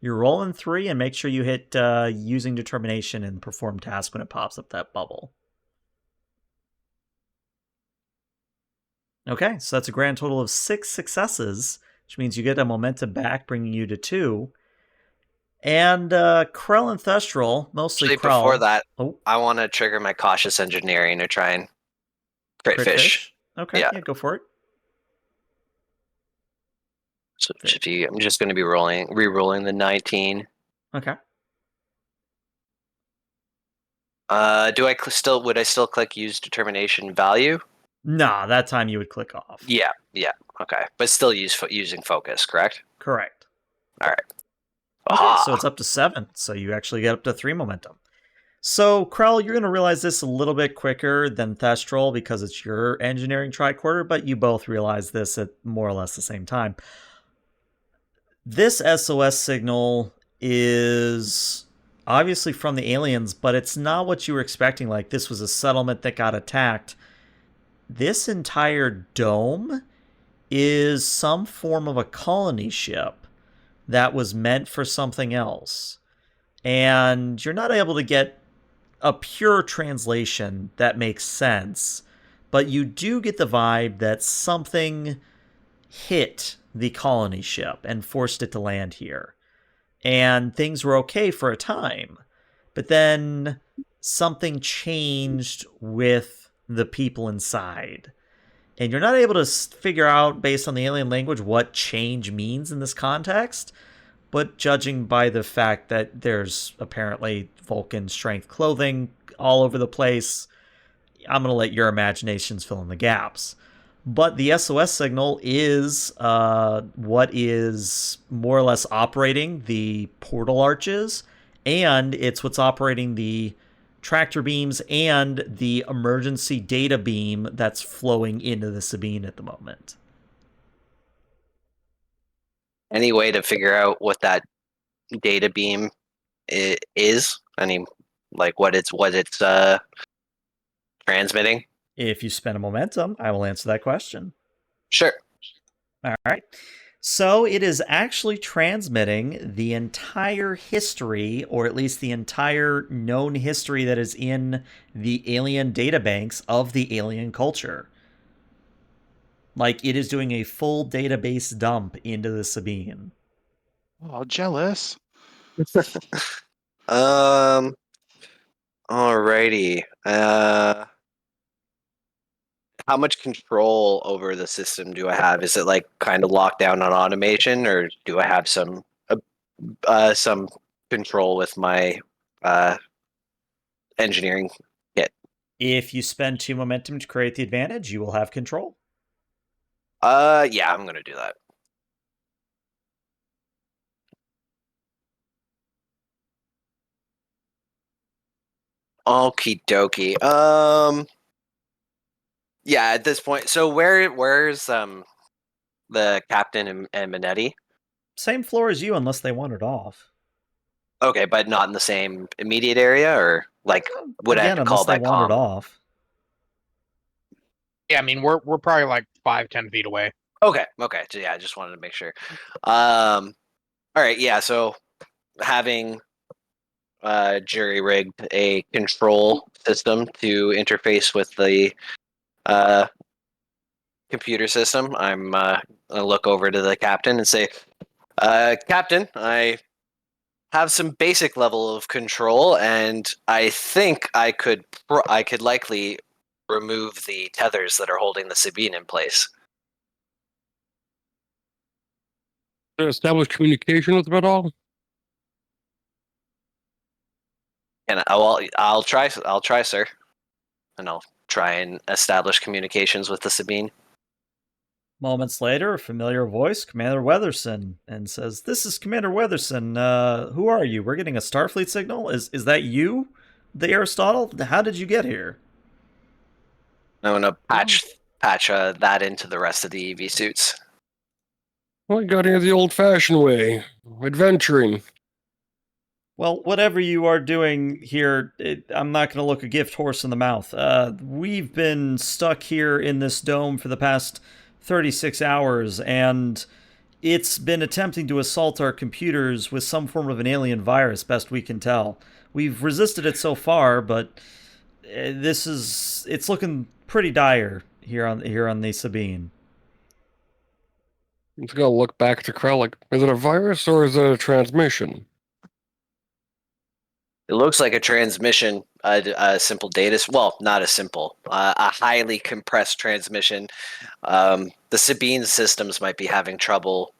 you're rolling 3 and make sure you hit using determination and perform task when it pops up that bubble. Okay, so that's a grand total of 6 successes, which means you get a momentum back, bringing you to 2. And Krell and Thestral, mostly Actually, Krell. before that, Oh, I want to trigger my cautious engineering to try and crit fish. Okay, Yeah. yeah, go for it. So I'm just going to be re-rolling the 19. Okay. Would I still click use determination value? Nah, that time you would click off. Yeah, okay. But still using focus, correct? Correct. All right. Okay, Aha. so it's up to 7, so you actually get up to 3 momentum. So, Krell, you're going to realize this a little bit quicker than Thestral because it's your engineering tricorder, but you both realize this at more or less the same time. This SOS signal is obviously from the aliens, but it's not what you were expecting. Like, this was a settlement that got attacked. This entire dome is some form of a colony ship that was meant for something else. And you're not able to get a pure translation that makes sense, but you do get the vibe that something hit the colony ship and forced it to land here. And things were okay for a time, but then something changed with the people inside. And you're not able to figure out, based on the alien language, what change means in this context. But judging by the fact that there's apparently Vulcan strength clothing all over the place, I'm going to let your imaginations fill in the gaps. But the SOS signal is what is more or less operating the portal arches, and it's what's operating the tractor beams and the emergency data beam that's flowing into the Sabine at the moment. Any way to figure out what that data beam is? Like what it's transmitting? If you spend a momentum, I will answer that question. Sure. All right. So it is actually transmitting the entire history, or at least the entire known history that is in the alien databanks of the alien culture. Like, it is doing a full database dump into the Sabine. Oh, jealous. Um. Alrighty. How much control over the system do I have? Is it like kind of locked down on automation, or do I have some control with my uh engineering kit? If you spend 2 momentum to create the advantage, you will have control. Yeah, I'm gonna do that. Okie dokie. Yeah, at this point, so where's the captain and Minetti? Same floor as you, unless they wandered off. Okay, but not in the same immediate area, or like would I have Again, to call unless they that wandered comm? off. Yeah, I mean we're probably like 5-10 feet away. Okay, okay. So yeah, I just wanted to make sure. All right, yeah. So having jury rigged a control system to interface with the uh, computer system, I'm gonna look over to the captain and say, "Captain, I have some basic level of control, and I think I could likely remove the tethers that are holding the Sabine in place." Establish communication with them at all? And I'll try, sir, and I'll try and establish communications with the Sabine. Moments later, a familiar voice, Commander Weatherson, and says, "This is Commander Weatherson. Who are you? We're getting a Starfleet signal. Is that you, the Aristotle? How did you get here?" I'm gonna patch that into the rest of the EV suits. Well, I got here the old-fashioned way, adventuring. Well, whatever you are doing here, I'm not going to look a gift horse in the mouth. We've been stuck here in this dome for the past 36 hours, and it's been attempting to assault our computers with some form of an alien virus, best we can tell. We've resisted it so far, but it's looking pretty dire here on the Sabine. I'm just gonna look back to Krell like, is it a virus or is it a transmission? It looks like a transmission, a simple data. Well, not a simple, a highly compressed transmission. The Sabine systems might be having trouble,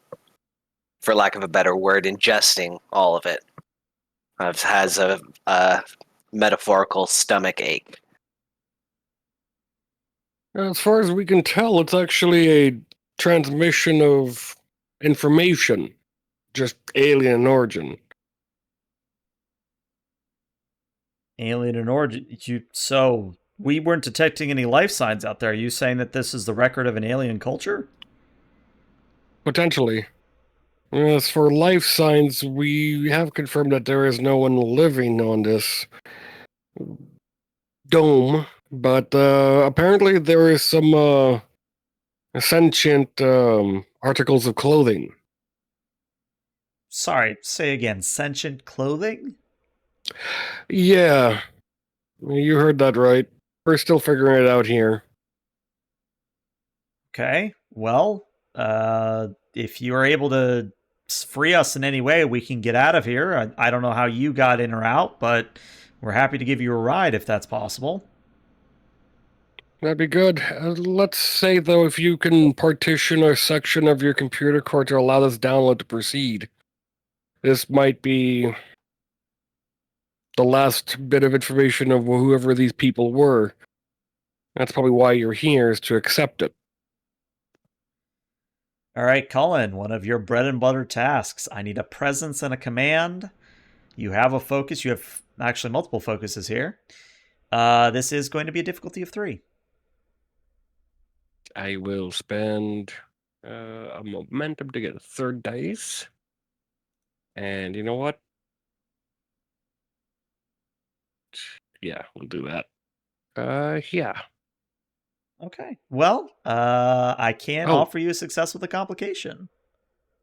for lack of a better word, ingesting all of it. Has a metaphorical stomach ache. As far as we can tell, it's actually a transmission of information, just alien in origin. Alien in origin. So we weren't detecting any life signs out there. Are you saying that this is the record of an alien culture? Potentially. As for life signs, we have confirmed that there is no one living on this dome, but apparently there is some sentient articles of clothing. Sorry, say again. Sentient clothing? Yeah, you heard that right. We're still figuring it out here. Okay. Well, if you are able to free us in any way, we can get out of here. I don't know how you got in or out, but we're happy to give you a ride if that's possible. That'd be good. Let's say, though, if you can partition a section of your computer core to allow this download to proceed. This might be the last bit of information of whoever these people were. That's probably why you're here, is to accept it. All right, Cullen, one of your bread and butter tasks. I need a presence and a command. You have a focus. You have actually multiple focuses here. This is going to be a difficulty of 3. I will spend a momentum to get a third dice. And you know what? Yeah, we'll do that. Yeah. Okay. Well, I can Oh. offer you a success with a complication.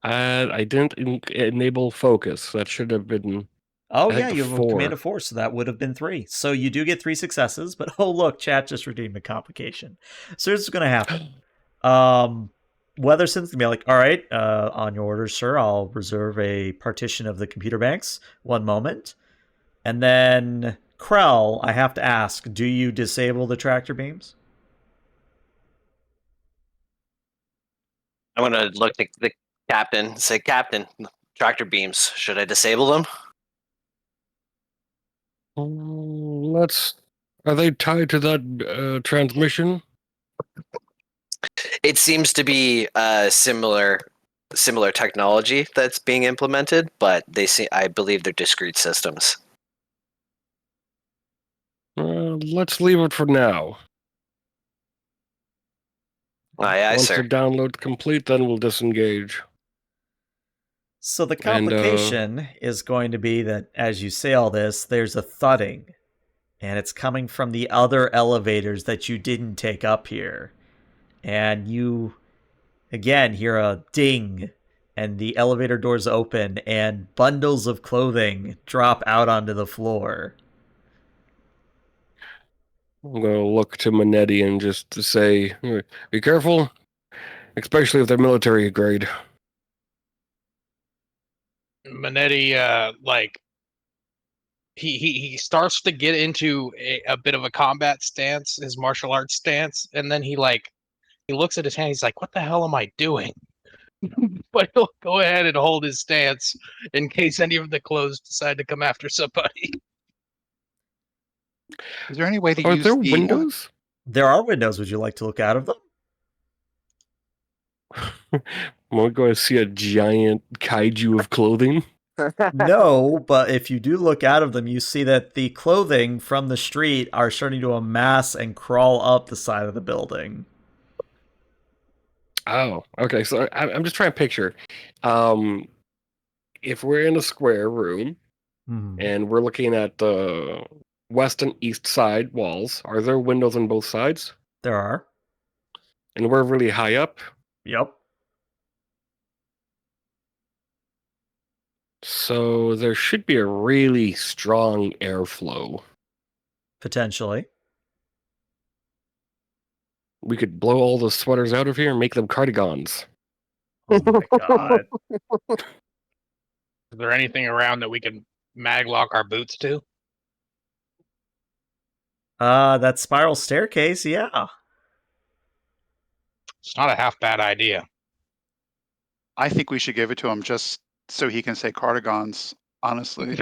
I didn't enable focus. That should have been. Oh, I think yeah, the you have a 4. command of 4, so that would have been 3. So you do get 3 successes, but oh, look, chat just redeemed a complication. So here's what's going to happen. Weatherson's going to be like, all right, on your orders, sir, I'll reserve a partition of the computer banks. One moment. And then, Krell, I have to ask, do you disable the tractor beams? I'm gonna look at the captain and say, Captain, tractor beams, should I disable them? Let's. Are they tied to that transmission? It seems to be similar technology that's being implemented, but I believe they're discrete systems. Let's leave it for now. Aye, aye, Once sir. the download's complete, then we'll disengage. So the complication is going to be that as you say all this, there's a thudding, and it's coming from the other elevators that you didn't take up here. And you, again, hear a ding, and the elevator doors open, and bundles of clothing drop out onto the floor. I'm going to look to Manetti and just to say, be careful, especially if they're military grade. Manetti, he starts to get into a bit of a combat stance, his martial arts stance, and then he looks at his hand. He's like, "What the hell am I doing?" But he'll go ahead and hold his stance in case any of the clothes decide to come after somebody. Is there any way to Are use there the windows? There are windows. Would you like to look out of them? We're going to see a giant kaiju of clothing. No, but if you do look out of them, you see that the clothing from the street are starting to amass and crawl up the side of the building. Oh, okay. So I'm just trying to picture. If we're in a square room and we're looking at the west and east side walls, are there windows on both sides? There are. And we're really high up? Yep. So there should be a really strong airflow. Potentially. We could blow all the sweaters out of here and make them cardigans. Oh my god. Is there anything around that we can maglock our boots to? That spiral staircase, yeah. It's not a half bad idea. I think we should give it to him just so he can say cardigans, honestly.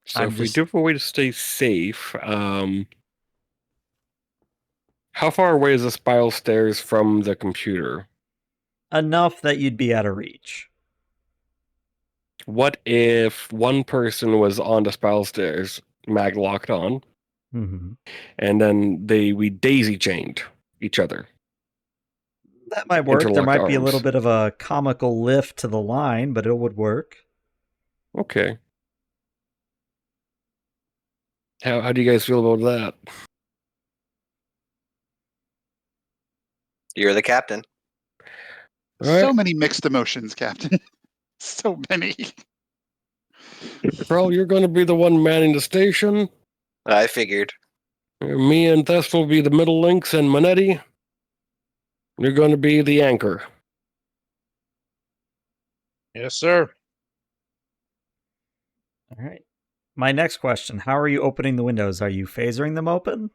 So if we do have a way to stay safe, how far away is the spiral stairs from the computer? Enough that you'd be out of reach. What if one person was on the spiral stairs, mag locked on, and then we daisy chained each other? That might work. There might be a arms. little bit of a comical lift to the line, but it would work. Okay. How do you guys feel about that? You're the captain. So many mixed emotions, Captain. So many. Carl, you're going to be the one manning the station. I figured. Me and Thest will be the middle links, and Manetti, you're going to be the anchor. Yes, sir. All right. My next question, how are you opening the windows? Are you phasering them open?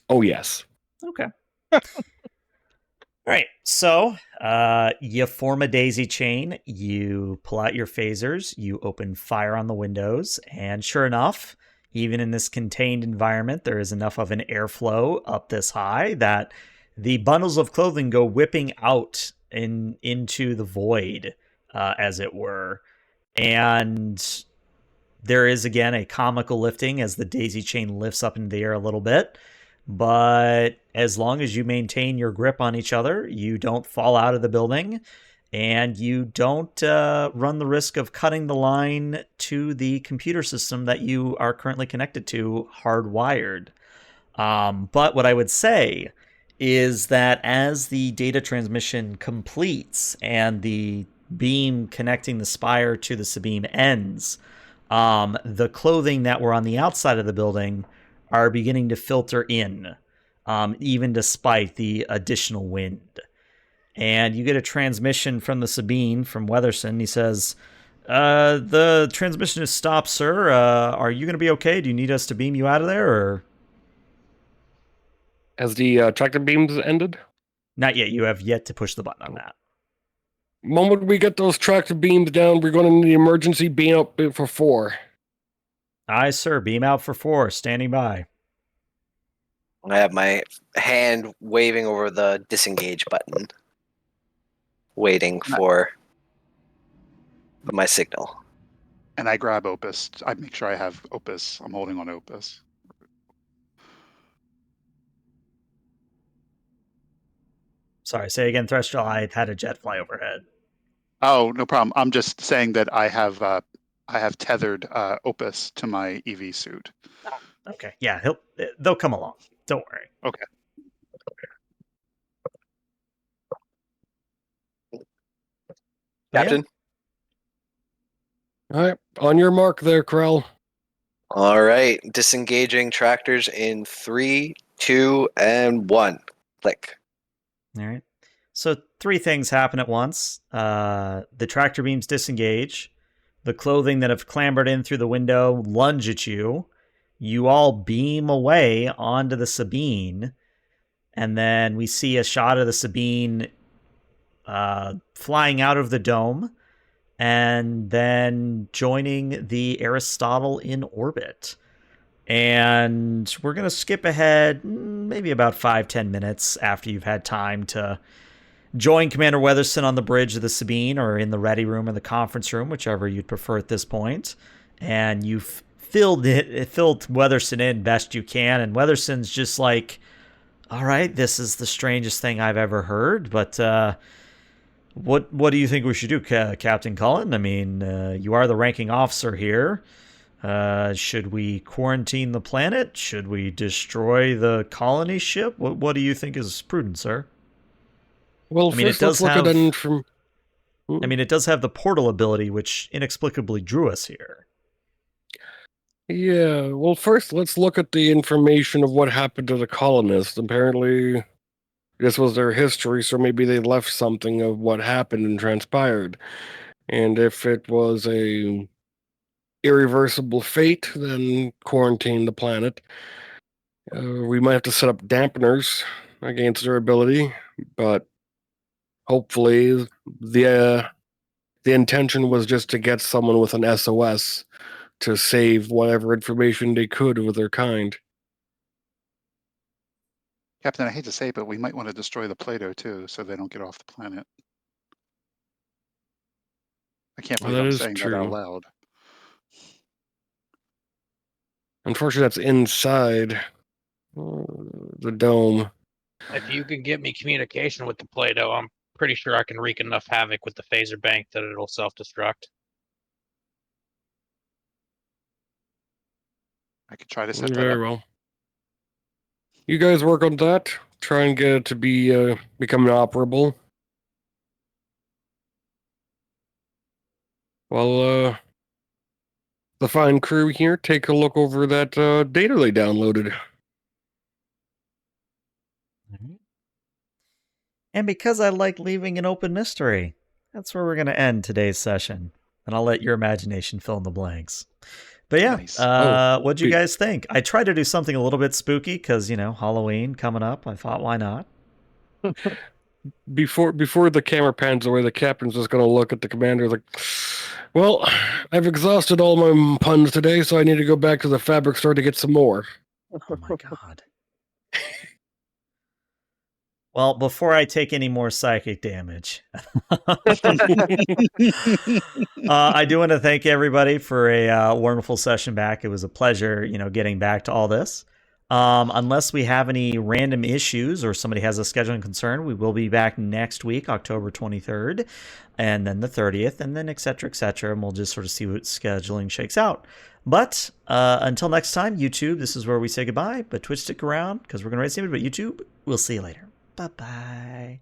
Oh, yes. Okay. All right, so you form a daisy chain, you pull out your phasers, you open fire on the windows, and sure enough, even in this contained environment, there is enough of an airflow up this high that the bundles of clothing go whipping out into the void, as it were. And there is, again, a comical lifting as the daisy chain lifts up into the air a little bit. But as long as you maintain your grip on each other, you don't fall out of the building, and you don't run the risk of cutting the line to the computer system that you are currently connected to hardwired. But what I would say is that as the data transmission completes and the beam connecting the spire to the Sabine ends, the clothing that were on the outside of the building are beginning to filter in, even despite the additional wind. And you get a transmission from the Sabine from Weatherson. He says, the transmission has stopped, sir. Are you going to be okay? Do you need us to beam you out of there, or? Has the tractor beams ended? Not yet. You have yet to push the button on that. Moment we get those tractor beams down, we're going to need emergency beam up for 4. Aye, sir. Beam out for 4. Standing by. I have my hand waving over the disengage button, waiting for my signal. And I grab Opus. I make sure I have Opus. I'm holding on Opus. Sorry, say again, Threstrel. I had a jet fly overhead. Oh, no problem. I'm just saying that I have tethered Opus to my EV suit. Okay, yeah, they'll come along. Don't worry. Okay. Captain? All right, on your mark there, Krell. All right, disengaging tractors in 3, 2, and 1. Click. All right. So 3 things happen at once. The tractor beams disengage. The clothing that have clambered in through the window lunge at you. You all beam away onto the Sabine. And then we see a shot of the Sabine flying out of the dome and then joining the Aristotle in orbit. And we're going to skip ahead maybe about 5-10 minutes after you've had time to join Commander Weatherson on the bridge of the Sabine or in the ready room or the conference room, whichever you'd prefer at this point. And you've filled Weatherson in best you can. And Weatherson's just like, all right, this is the strangest thing I've ever heard, but what do you think we should do, Captain Cullen? I mean, you are the ranking officer here. Should we quarantine the planet? Should we destroy the colony ship? What do you think is prudent, sir? Well, I mean, first let's look at it from... I mean, it does have the portal ability, which inexplicably drew us here. Yeah, well, first let's look at the information of what happened to the colonists. Apparently, this was their history, so maybe they left something of what happened and transpired. And if it was a irreversible fate, then quarantine the planet. We might have to set up dampeners against their ability, but hopefully the intention was just to get someone with an SOS to save whatever information they could with their kind. Captain, I hate to say it, but we might want to destroy the Plato too, so they don't get off the planet. I can't believe I'm saying that out loud. Unfortunately, that's inside the dome. If you can get me communication with the Plato, I'm pretty sure I can wreak enough havoc with the phaser bank that it'll self-destruct. I could try to set that Very up. well. You guys work on that. Try and get it to be become operable. Well, the fine crew here take a look over that data they downloaded. And because I like leaving an open mystery, that's where we're going to end today's session. And I'll let your imagination fill in the blanks. But yeah, Nice. What'd you guys think? I tried to do something a little bit spooky because, Halloween coming up. I thought, why not? Before the camera pans away, the captain's just going to look at the commander like, well, I've exhausted all my puns today, so I need to go back to the fabric store to get some more. Oh my god. Well, before I take any more psychic damage, I do want to thank everybody for a wonderful session back. It was a pleasure, getting back to all this. Unless we have any random issues or somebody has a scheduling concern, we will be back next week, October 23rd, and then the 30th, and then et cetera, and we'll just sort of see what scheduling shakes out. But until next time, YouTube, this is where we say goodbye, but Twitch stick around because we're going to raise the image, but YouTube, we'll see you later. Bye-bye.